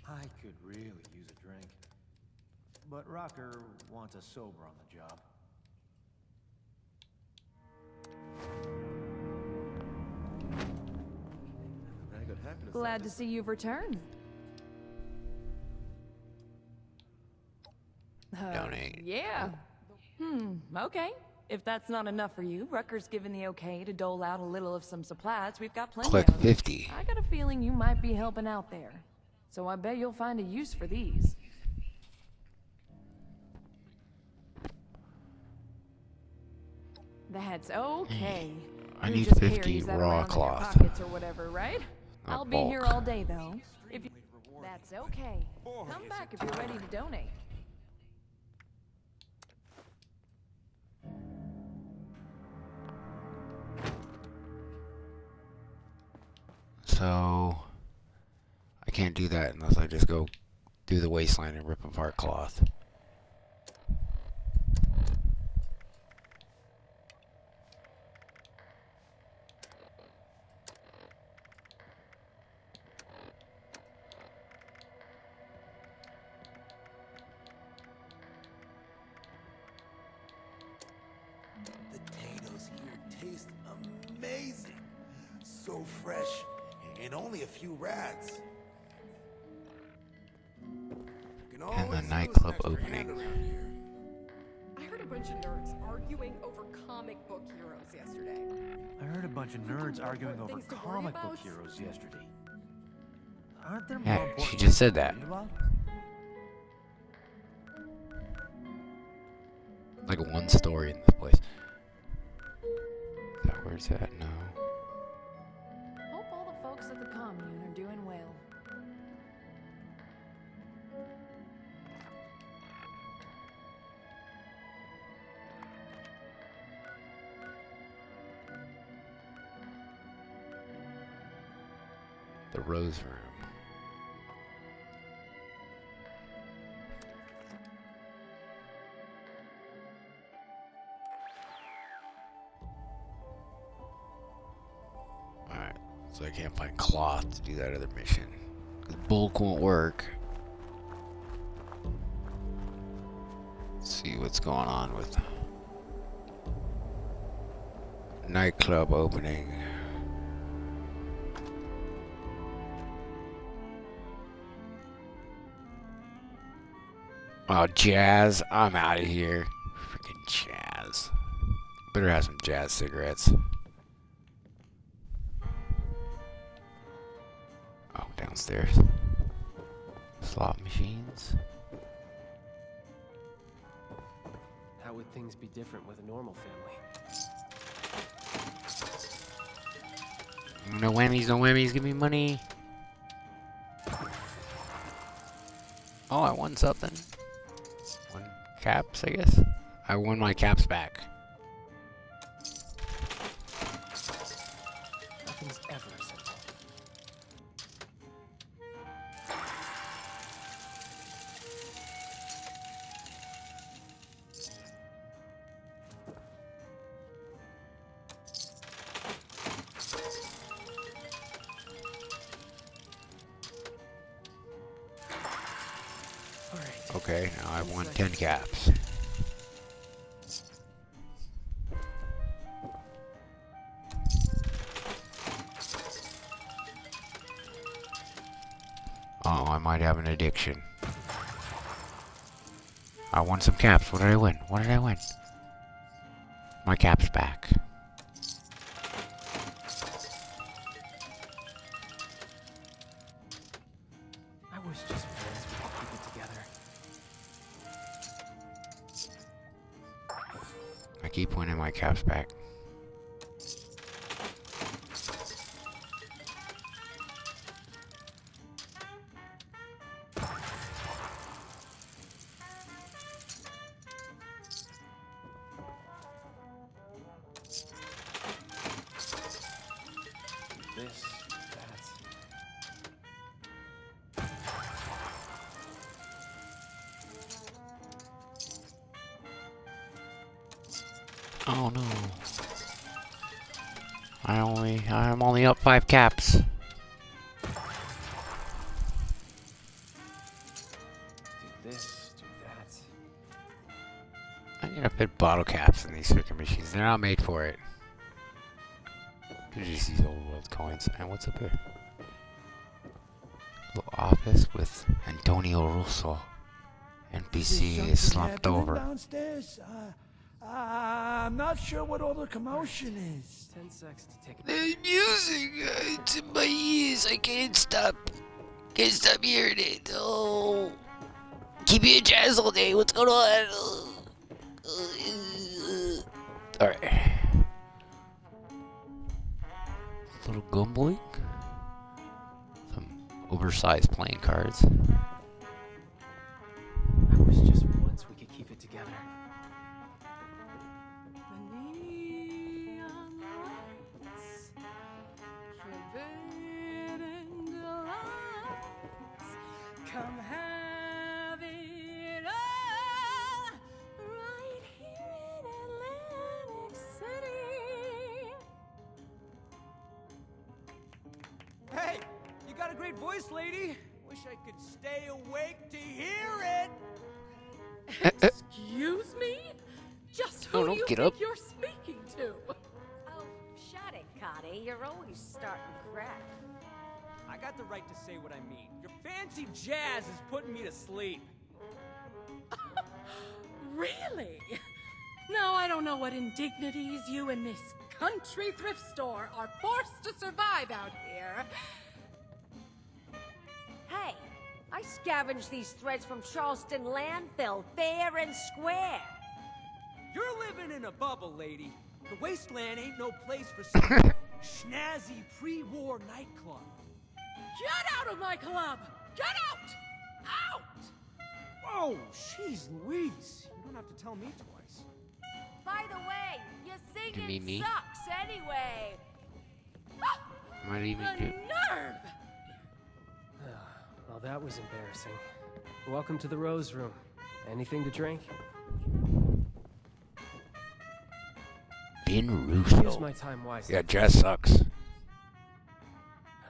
I could really use a drink. But Rocker wants us sober on the job. Glad to see you've returned. Donate. Yeah. Okay. If that's not enough for you, Rucker's given the okay to dole out a little of some supplies. We've got plenty Click of them. 50. I got a feeling you might be helping out there. So I bet you'll find a use for these. That's okay. I Who need just 50 carries that raw around in their cloth. pockets or whatever, right? Not I'll be here bulk. all day though. If you... That's okay. Come back if you're ready to donate. So I can't do that unless I just go do the wasteland and rip apart cloth. The potatoes here taste amazing. So fresh, and only a few rats. And the nightclub opening. I heard a bunch of nerds arguing over comic book heroes yesterday. I heard a bunch of nerds arguing over Things to worry comic book about? heroes yesterday. Aren't there Yeah, more important she just said things that. to read about? Like one story in this place. Is that where it's at? No. Hope all the folks at the commune are doing well. The Rose Room. Alright, so I can't find cloth to do that other mission. 'Cause bulk won't work. Let's see what's going on with nightclub opening. Oh, jazz. I'm out of here. Freaking jazz. Better have some jazz cigarettes. Oh, downstairs. Slot machines. How would things be different with a normal family? No whammies, no whammies. Give me money. Oh, I won something. Won caps, I guess. I won my caps back. Nothing's ever simple. Okay, now I won 10 caps. Oh, I might have an addiction. I won some caps. What did I win? What did I win? My caps back. I wish just once we could keep it together. I keep winning my caps back. This, that. Oh no. I'm only up 5 caps. Do this, do that. I'm gonna put bottle caps in these freaking machines. They're not made for it. They're just these old world coins. And what's up here? Little office with Antonio Russo. NPC is slumped over. Downstairs? I'm not sure what all the commotion is. 10 seconds to take The music, it's in my ears. I can't stop hearing it. Oh, keep me in jazz all day. What's going on? All right. Little gumboing. Some oversized playing cards. I wish just once we could keep it together. Come have it all right here in Atlantic City. Hey, you got a great voice, lady. Wish I could stay awake to hear it. Excuse me? Just who Oh, do don't you get think up. you're speaking to? Oh, shut it, Connie. You're always starting crap. I got the right to say what I mean. Your fancy jazz is putting me to sleep. Really? Now I don't know what indignities you in this country thrift store are forced to survive out here. Hey, I scavenged these threads from Charleston landfill, fair and square. You're living in a bubble, lady. The wasteland ain't no place for some snazzy pre-war nightclub. Get out of my club! Get out! Out! Whoa, jeez Louise. You don't have to tell me twice. By the way, your You mean me? singing sucks anyway. Might even The do. nerve! Well, that was embarrassing. Welcome to the Rose Room. Anything to drink? Ben Use Russo. my time wisely. Yeah, jazz sucks.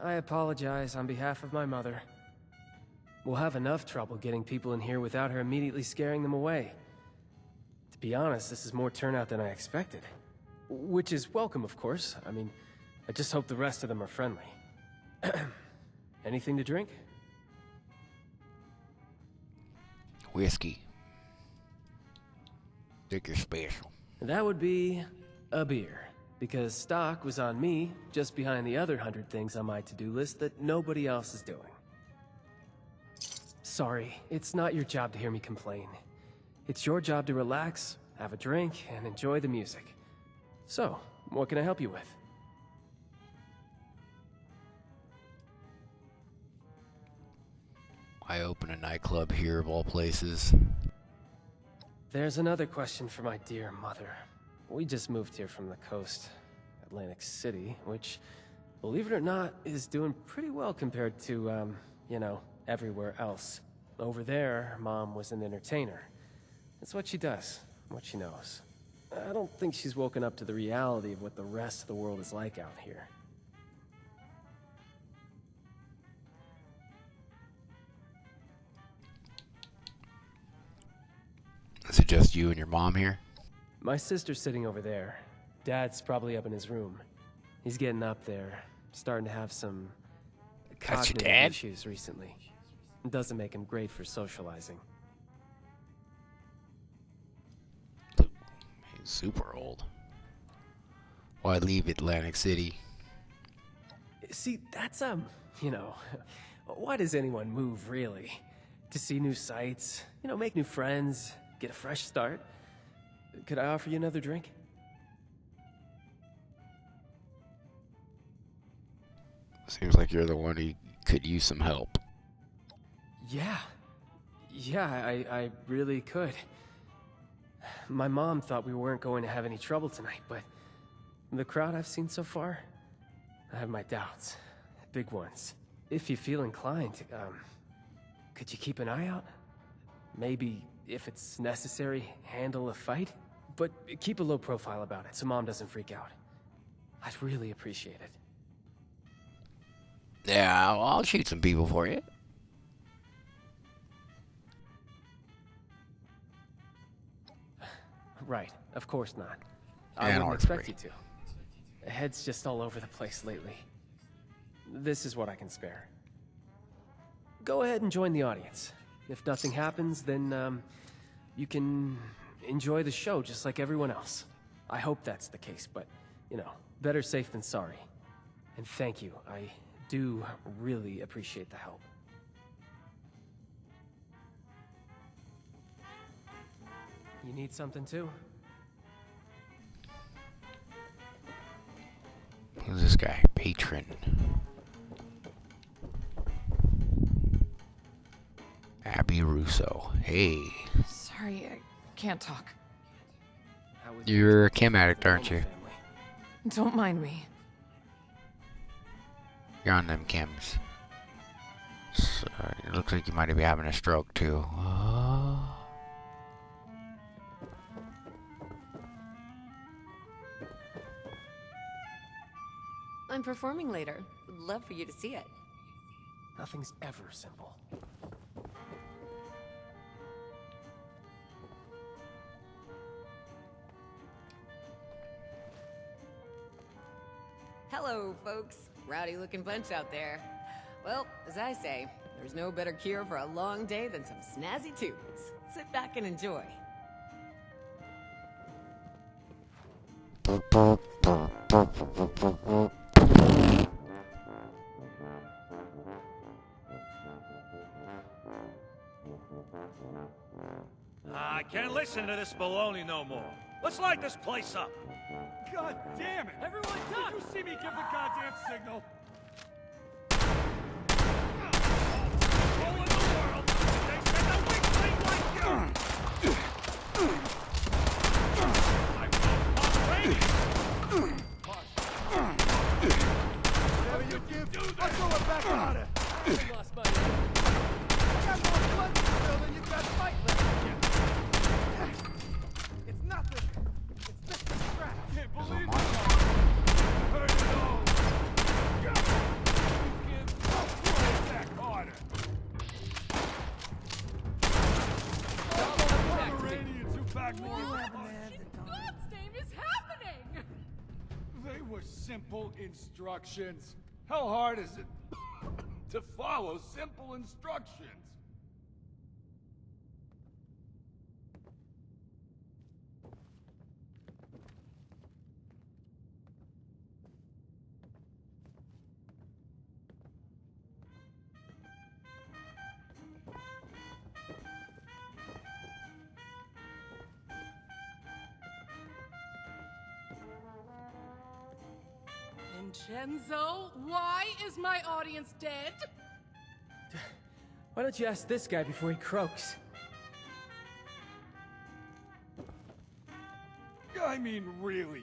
I apologize on behalf of my mother. We'll have enough trouble getting people in here without her immediately scaring them away. To be honest, this is more turnout than I expected. Which is welcome, of course. I mean, I just hope the rest of them are friendly. Anything to drink? Whiskey. Think you're special. That would be a beer. Because stock was on me, just behind the other 100 things on my to-do list that nobody else is doing. Sorry, it's not your job to hear me complain. It's your job to relax, have a drink, and enjoy the music. So, what can I help you with? I open a nightclub here of all places. There's another question for my dear mother. We just moved here from the coast, Atlantic City, which, believe it or not, is doing pretty well compared to, you know, everywhere else. Over there, Mom was an entertainer. It's what she does, what she knows. I don't think she's woken up to the reality of what the rest of the world is like out here. Is it just you and your mom here? My sister's sitting over there. Dad's probably up in his room. He's getting up there, starting to have some That's your cognitive dad? issues recently. It doesn't make him great for socializing. He's super old. Why leave Atlantic City? See, that's, you know, why does anyone move, really? To see new sights, you know, make new friends, get a fresh start. Could I offer you another drink? Seems like you're the one who could use some help. Yeah. Yeah, I really could. My mom thought we weren't going to have any trouble tonight, but the crowd I've seen so far, I have my doubts. Big ones. If you feel inclined, could you keep an eye out? Maybe, if it's necessary, handle a fight? But keep a low profile about it so Mom doesn't freak out. I'd really appreciate it. Yeah, I'll shoot some people for you. Right, of course not. I And wouldn't archery. expect you to. Head's just all over the place lately. This is what I can spare. Go ahead and join the audience. If nothing happens, then, you can enjoy the show just like everyone else. I hope that's the case, but, you know, better safe than sorry. And thank you. I do really appreciate the help. You need something too? Who's this guy? Patron. Abby Russo. Hey. Sorry, I can't talk. You're a chem addict, aren't you? Don't mind me. You're on them chems. So, it looks like you might be having a stroke too. I'm performing later. Would love for you to see it. Nothing's ever simple. Hello, folks. Rowdy looking bunch out there. Well, as I say, there's no better cure for a long day than some snazzy tunes. Sit back and enjoy. I can't listen to this baloney no more. Let's light this place up. God damn it! Everyone duck! Did you see me give the goddamn signal? All in the world, they send a weak thing like you. I won't cooperate. Whatever you give, I'll throw it back on it. I lost my I got more blood to spill than you've got fight left. It's nothing. It's just a scratch. Can't believe it. Heard it all. Go. Kid, throw it back harder. Pomeranians who pack more. God's name is happening! They were simple instructions. How hard is it to follow simple instructions? Vincenzo, why is my audience dead? Why don't you ask this guy before he croaks? I mean, really.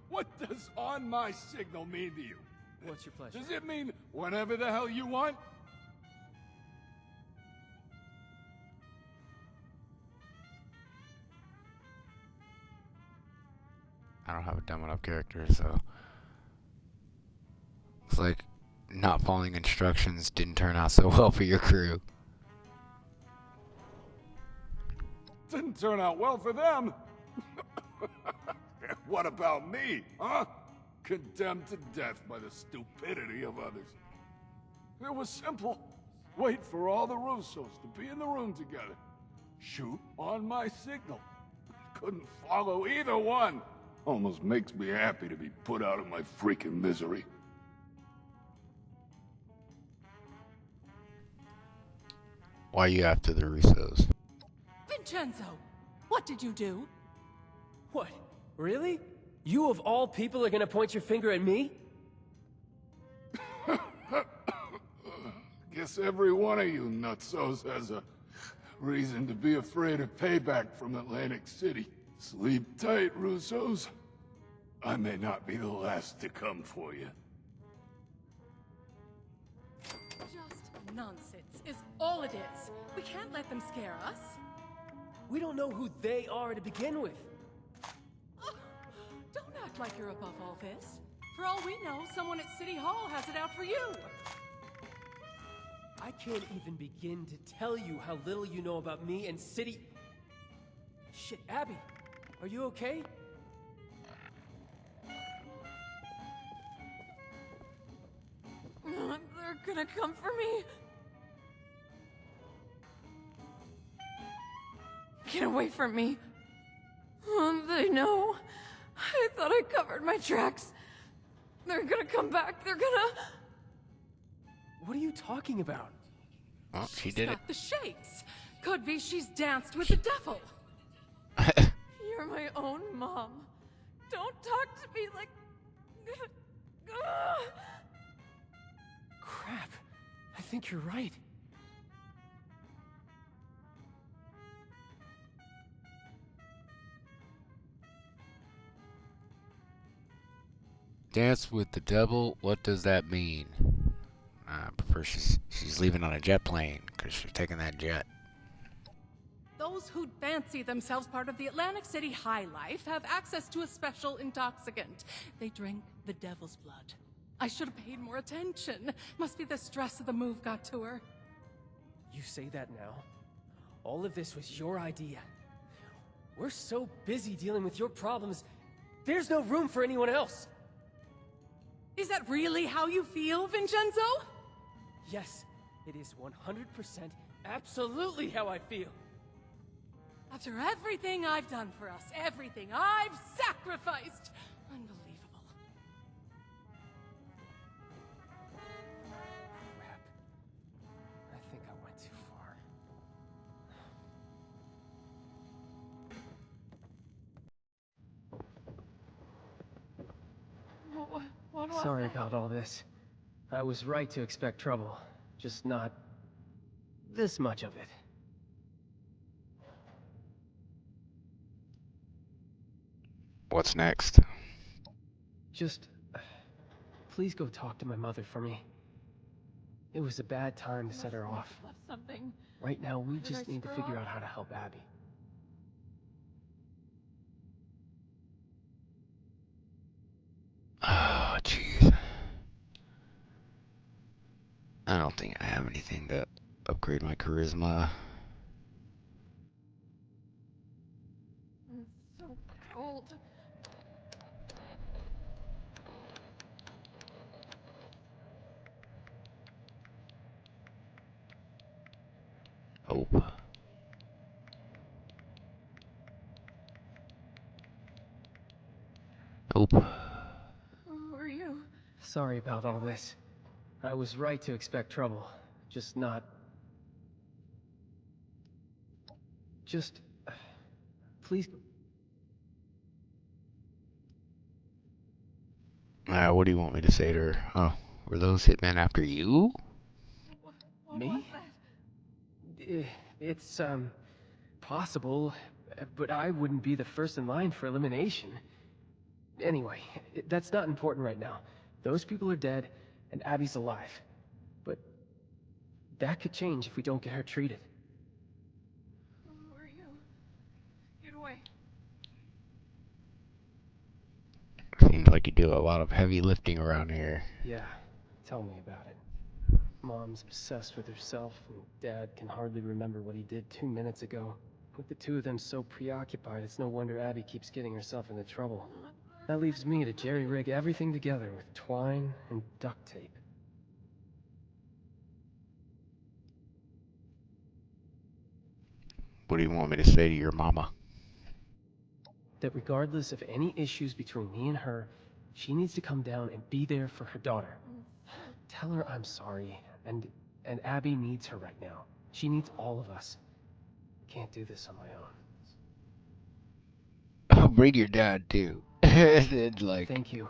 What does on my signal mean to you? What's your pleasure? Does it mean whatever the hell you want? I don't have a dumb enough character, so it's like not following instructions didn't turn out so well for your crew. Didn't turn out well for them. What about me, huh? Condemned to death by the stupidity of others. It was simple. Wait for all the Russos to be in the room together. Shoot on my signal. Couldn't follow either one. Almost makes me happy to be put out of my freaking misery. Why are you after the Russos? Vincenzo, what did you do? What? Really? You of all people are gonna point your finger at me? Guess every one of you nutsos has a reason to be afraid of payback from Atlantic City. Sleep tight, Russos. I may not be the last to come for you. Just nonsense is all it is. We can't let them scare us. We don't know who they are to begin with. Don't act like you're above all this. For all we know, someone at City Hall has it out for you. I can't even begin to tell you how little you know about me and City... Shit, Abby, are you okay? They're gonna come for me. Get away from me. They know. I thought I covered my tracks. They're gonna come back. They're gonna... What are you talking about? Oh, she did it. Got the shakes. Could be she's danced with the devil. You're my own mom. Don't talk to me like... Crap. I think you're right. Dance with the devil? What does that mean? I prefer she's leaving on a jet plane because she's taking that jet. Those who fancy themselves part of the Atlantic City high life have access to a special intoxicant. They drink the devil's blood. I should have paid more attention. Must be the stress of the move got to her. You say that now? All of this was your idea. We're so busy dealing with your problems, there's no room for anyone else. Is that really how you feel, Vincenzo? Yes, it is 100% absolutely how I feel. After everything I've done for us, everything I've sacrificed. Unbelievable. Crap. I think I went too far. Sorry about all this. I was right to expect trouble, just not this much of it. What's next? Just... please go talk to my mother for me. It was a bad time to set her off. Left something. Right now, we Did just I need to screw figure up? out how to help Abby. Oh, jeez. I don't think I have anything to upgrade my charisma. It's so cold. Hope. Hope. Who are you? Sorry about all this. I was right to expect trouble, just not... Just... please... What do you want me to say to her? Oh, were those hitmen after you? Me? What the It's, possible, but I wouldn't be the first in line for elimination. Anyway, that's not important right now. Those people are dead, and Abby's alive. But that could change if we don't get her treated. Who are you? Get away. Seems like you do a lot of heavy lifting around here. Yeah, tell me about it. Mom's obsessed with herself, and Dad can hardly remember what he did 2 minutes ago. With the two of them so preoccupied, it's no wonder Abby keeps getting herself into trouble. That leaves me to jerry-rig everything together with twine and duct tape. What do you want me to say to your mama? That regardless of any issues between me and her, she needs to come down and be there for her daughter. Tell her I'm sorry, and Abby needs her right now. She needs all of us. Can't do this on my own. Oh, bring your dad too. And like, thank you.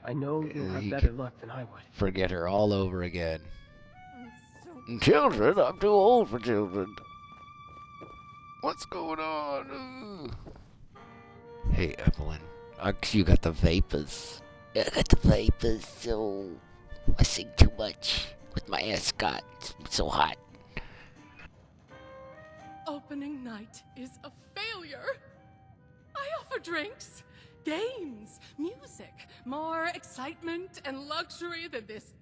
I know you'll have better luck than I would. Forget her all over again. Children? I'm too old for children. What's going on? Hey, Evelyn. You got the vapors. I got the vapors, so I sing too much with my ascot. It's so hot. Opening night is a failure. I offer drinks, games, music, more excitement and luxury than this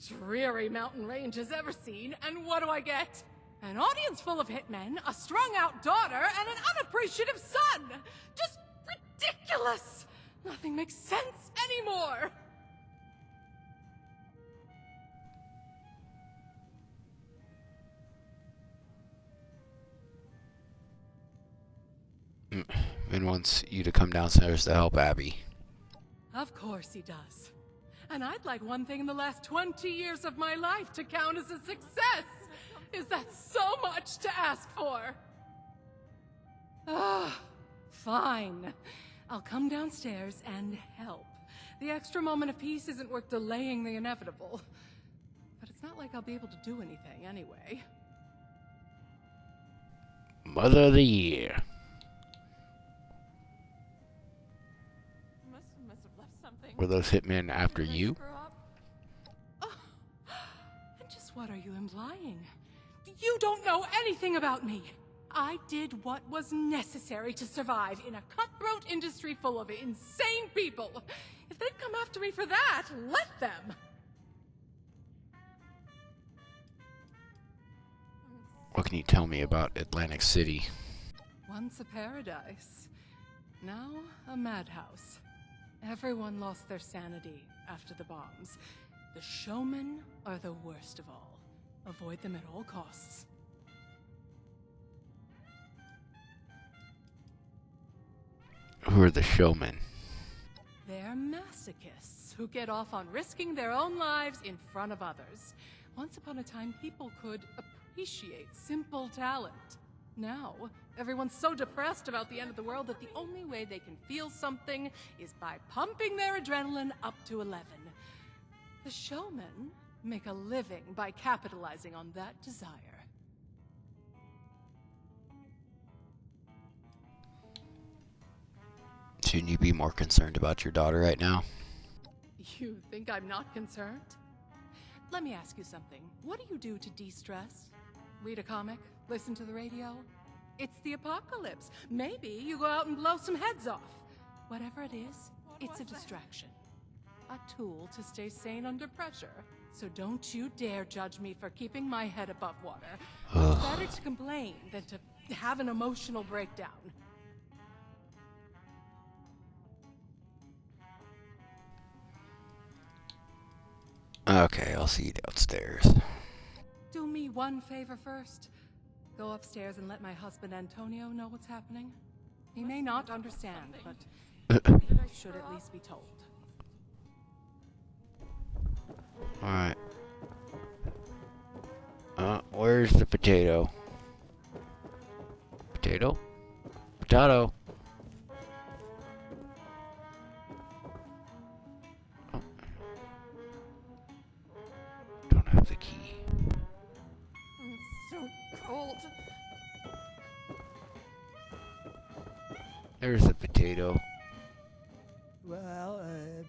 dreary mountain range has ever seen, and what do I get? An audience full of hitmen, a strung-out daughter, and an unappreciative son! Just ridiculous! Nothing makes sense anymore! Vin wants you to come downstairs to help Abby. Of course he does. And I'd like one thing in the last 20 years of my life to count as a success! Is that so much to ask for? Ah, fine. I'll come downstairs and help. The extra moment of peace isn't worth delaying the inevitable. But it's not like I'll be able to do anything anyway. Mother of the Year. Must have left something. Were those hitmen after you? Oh, and just what are you implying? You don't know anything about me. I did what was necessary to survive in a cutthroat industry full of insane people. If they'd come after me for that, let them. What can you tell me about Atlantic City? Once a paradise, now a madhouse. Everyone lost their sanity after the bombs. The showmen are the worst of all. Avoid them at all costs. Who are the showmen? They're masochists who get off on risking their own lives in front of others. Once upon a time, people could appreciate simple talent. Now, everyone's so depressed about the end of the world that the only way they can feel something is by pumping their adrenaline up to 11. The showmen make a living by capitalizing on that desire. Shouldn't you be more concerned about your daughter right now? You think I'm not concerned? Let me ask you something. What do you do to de-stress? Read a comic? Listen to the radio? It's the apocalypse. Maybe you go out and blow some heads off. Whatever it is, it's a distraction. A tool to stay sane under pressure. So don't you dare judge me for keeping my head above water. It's better to complain than to have an emotional breakdown. Okay, I'll see you downstairs. Do me one favor first. Go upstairs and let my husband Antonio know what's happening. He may not understand, but I should at least be told. Alright. Where's the potato? Potato? Potato! Oh. Don't have the key. It's so cold. There's the potato. Well,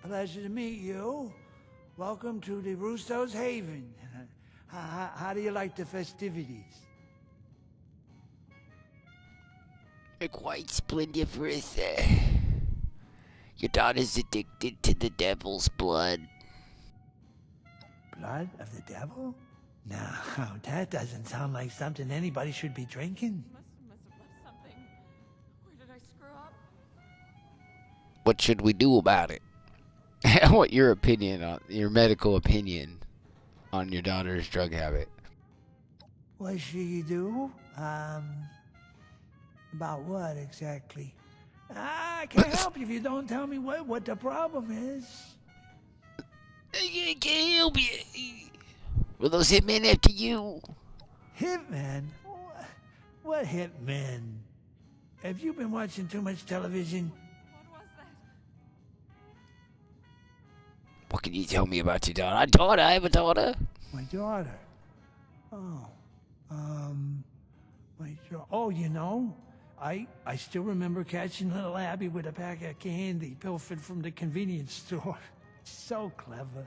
pleasure to meet you. Welcome to the Russo's Haven. How do you like the festivities? Quite splendiferous. Your daughter's addicted to the devil's blood. Blood of the devil? No, that doesn't sound like something anybody should be drinking. Must have left something. Where did I screw up? What should we do about it? I want your medical opinion on your daughter's drug habit. What should you do? About what exactly? I can't help you if you don't tell me what the problem is. I can't help you. Were those hitmen after you? Hitmen? What hitmen? Have you been watching too much television? What can you tell me about your daughter? I have a daughter. My daughter? Oh. You know, I still remember catching little Abby with a pack of candy pilfered from the convenience store. So clever.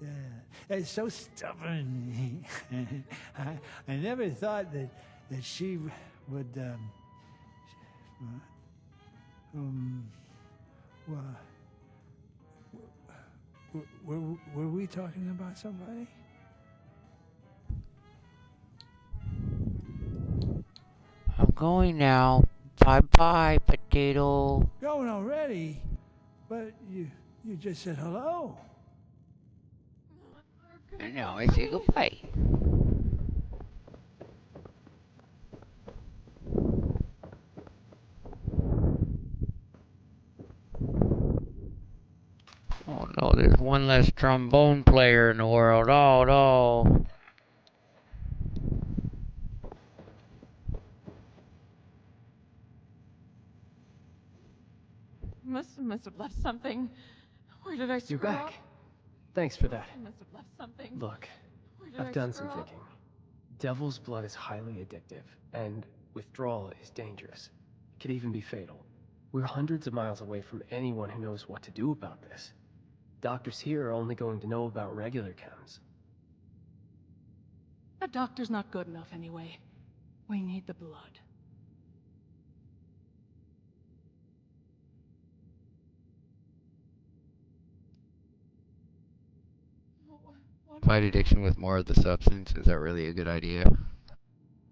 Yeah. And so stubborn. I never thought that she would, were we talking about somebody? I'm going now. Bye-bye, potato. Going already? But you just said hello. No, I say goodbye. Oh no, there's one less trombone player in the world. Oh no. Must have left something. Where did I screw You're up? back. Thanks for that. Must have left something. Look, Where did I've I done some screw up? thinking. Devil's blood is highly addictive, and withdrawal is dangerous. It could even be fatal. We're hundreds of miles away from anyone who knows what to do about this. Doctors here are only going to know about regular chems. A doctor's not good enough anyway. We need the blood. Fight addiction with more of the substance. Is that really a good idea?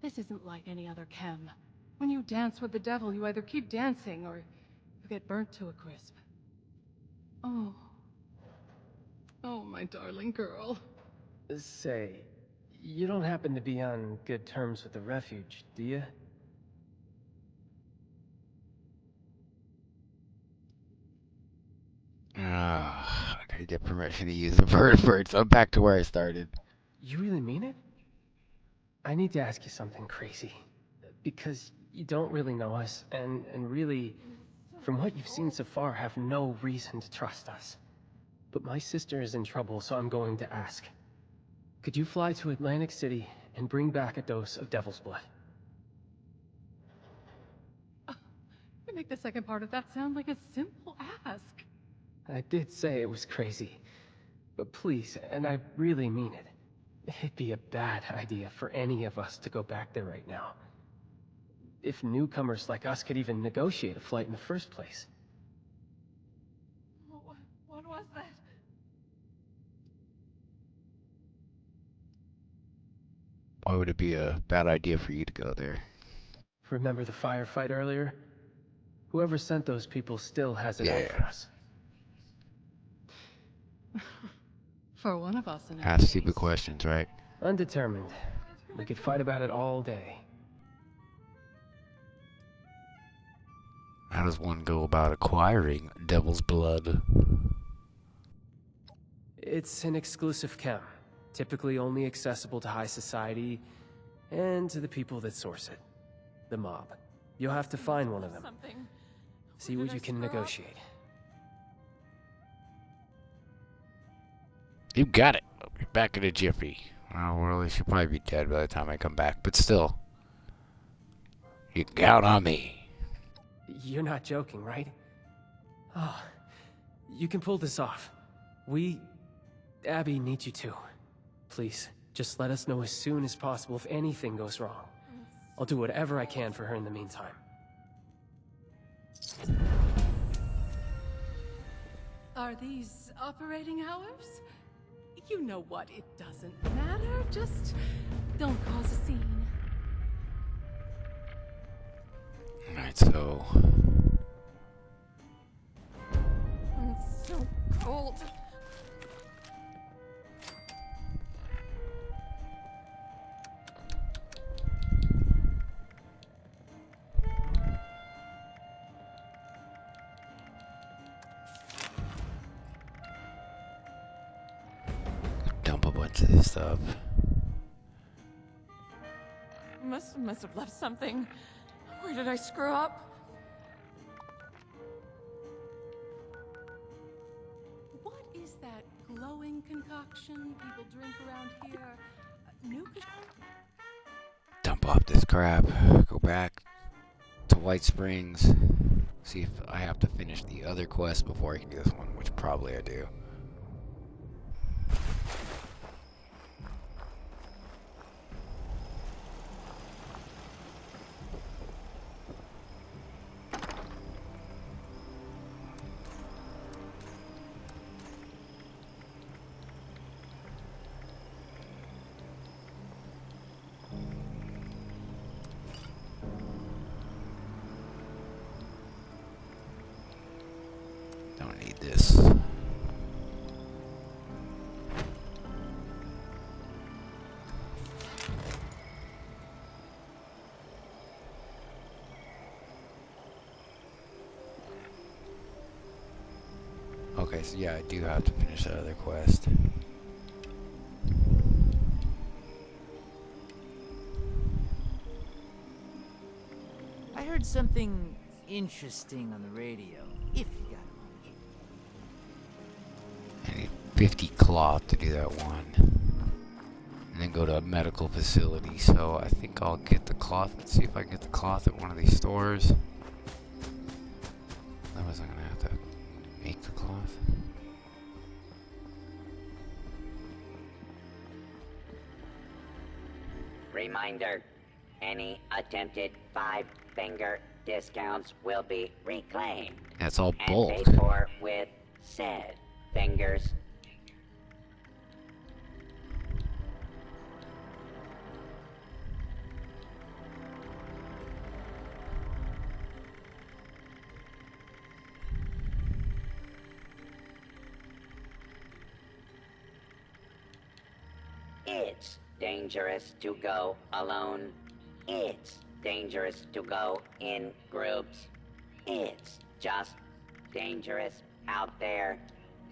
This isn't like any other chem. When you dance with the devil, you either keep dancing or you get burnt to a crisp. Oh. Oh, my darling girl. Say, you don't happen to be on good terms with the refuge, do you? I gotta get permission to use the vertebrates. I'm back to where I started. You really mean it? I need to ask you something crazy. Because you don't really know us, and really, from what you've seen so far, have no reason to trust us. But my sister is in trouble, so I'm going to ask. Could you fly to Atlantic City and bring back a dose of Devil's Blood? You make the second part of that sound like a simple ask. I did say it was crazy. But please, and I really mean it, it'd be a bad idea for any of us to go back there right now. If newcomers like us could even negotiate a flight in the first place. What was that? Why would it be a bad idea for you to go there? Remember the firefight earlier? Whoever sent those people still has it out for us. For one of us, in any Ask case. stupid questions, right? Undetermined. We could fight about it all day. How does one go about acquiring Devil's Blood? It's an exclusive chem, typically only accessible to high society and to the people that source it, the mob. You'll have to find one of them. See what you can negotiate. You got it. I'll be back in a jiffy. Well, she'll probably be dead by the time I come back, but still. You can count on me. You're not joking, right? Oh, you can pull this off. Abby needs you to. Please, just let us know as soon as possible if anything goes wrong. I'll do whatever I can for her in the meantime. Are these operating hours? You know what, it doesn't matter. Just don't cause a scene. Alright, so... It's so cold. Dump a bunch of this stuff. Must have left something. Where did I screw up? What is that glowing concoction people drink around here? Nuke? Dump off this crap. Go back to White Springs. See if I have to finish the other quest before I can do this one, which probably I do. Don't need this. Okay, so yeah, I do have to finish that other quest. I heard something interesting on the radio. If you got it. I need 50 cloth to do that one. And then go to a medical facility, so I think I'll get the cloth. Let's see if I can get the cloth at one of these stores. Otherwise I'm gonna have to make the cloth. Reminder, any attempted 5-finger discounts will be reclaimed. That's all and bulk. paid for with said fingers. It's dangerous to go alone. It's dangerous to go in groups. It's just dangerous out there.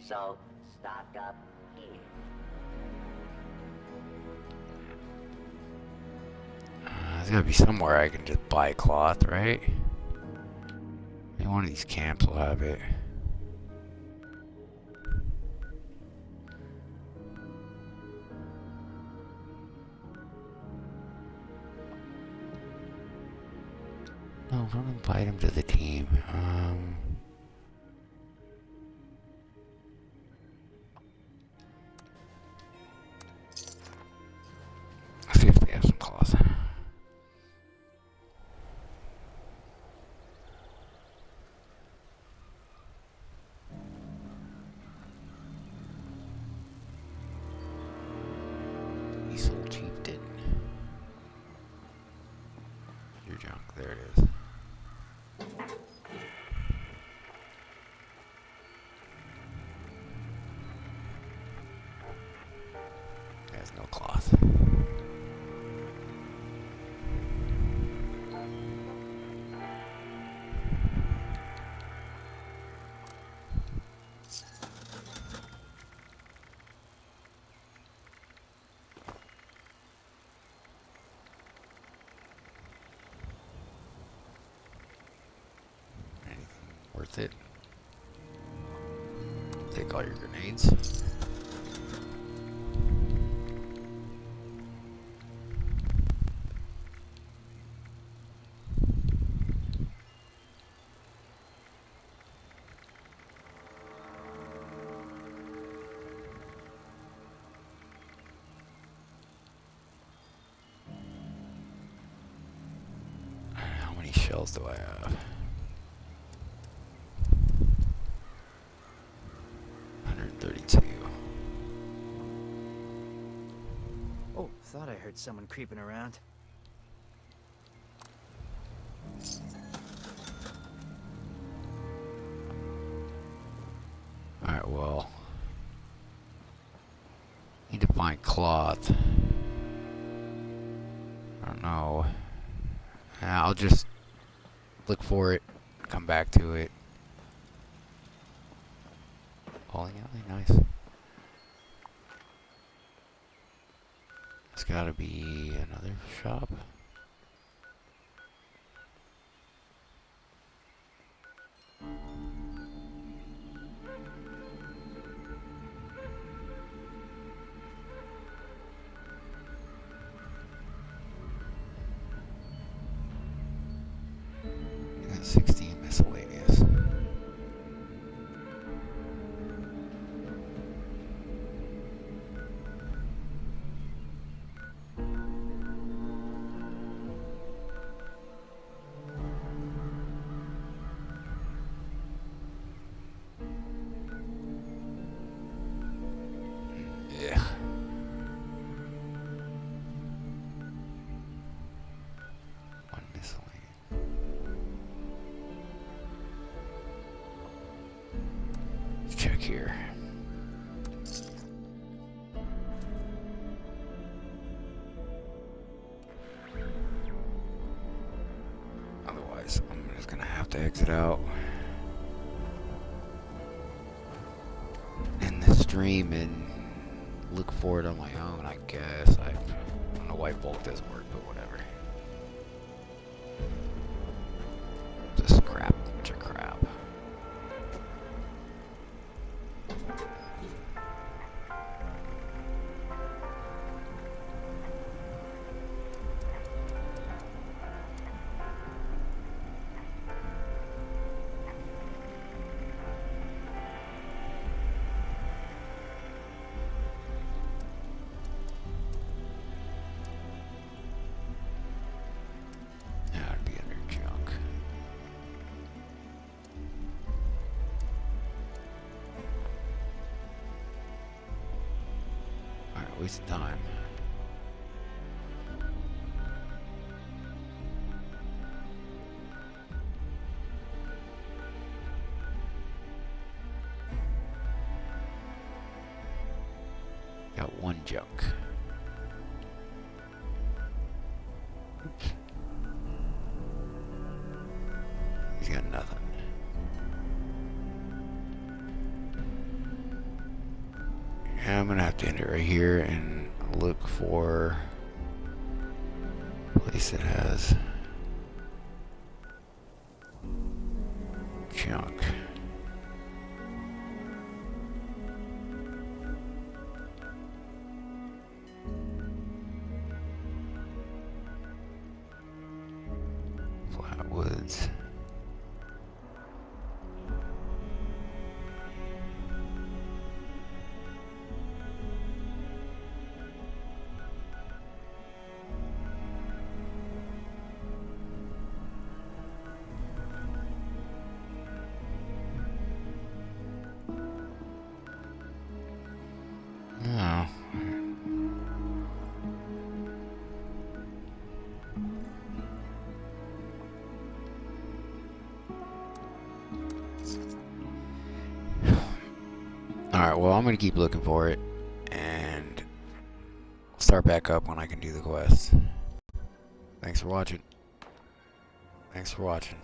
So stock up here. There's gotta be somewhere I can just buy cloth, right? Maybe one of these camps will have it. No, don't invite him to the team. Let's see if they have some cloth. Diesel Chieftain. Your junk, there it is. There's no cloth. Anything worth it? Take all your grenades. else do I have? 132. Oh, thought I heard someone creeping around. Alright, well. Need to find cloth. I don't know. I'll just look for it, come back to it. Bowling alley, nice. It's gotta be another shop. You got 16 miscellaneous. Yeah. One miscellaneous. Let's check here. Otherwise, I'm just gonna have to exit out. In the stream and look for it on my own, I guess. I don't know why bulk does work, but whatever. Just crap, bunch of crap. That'd be under junk. Alright, waste of time. Got one junk. Oops. He's got nothing. Yeah, I'm gonna have to end it right here and look for a place that has junk. Flatwoods. Oh. Alright, well, I'm gonna keep looking for it, and I'll start back up when I can do the quest. Thanks for watching. Thanks for watching.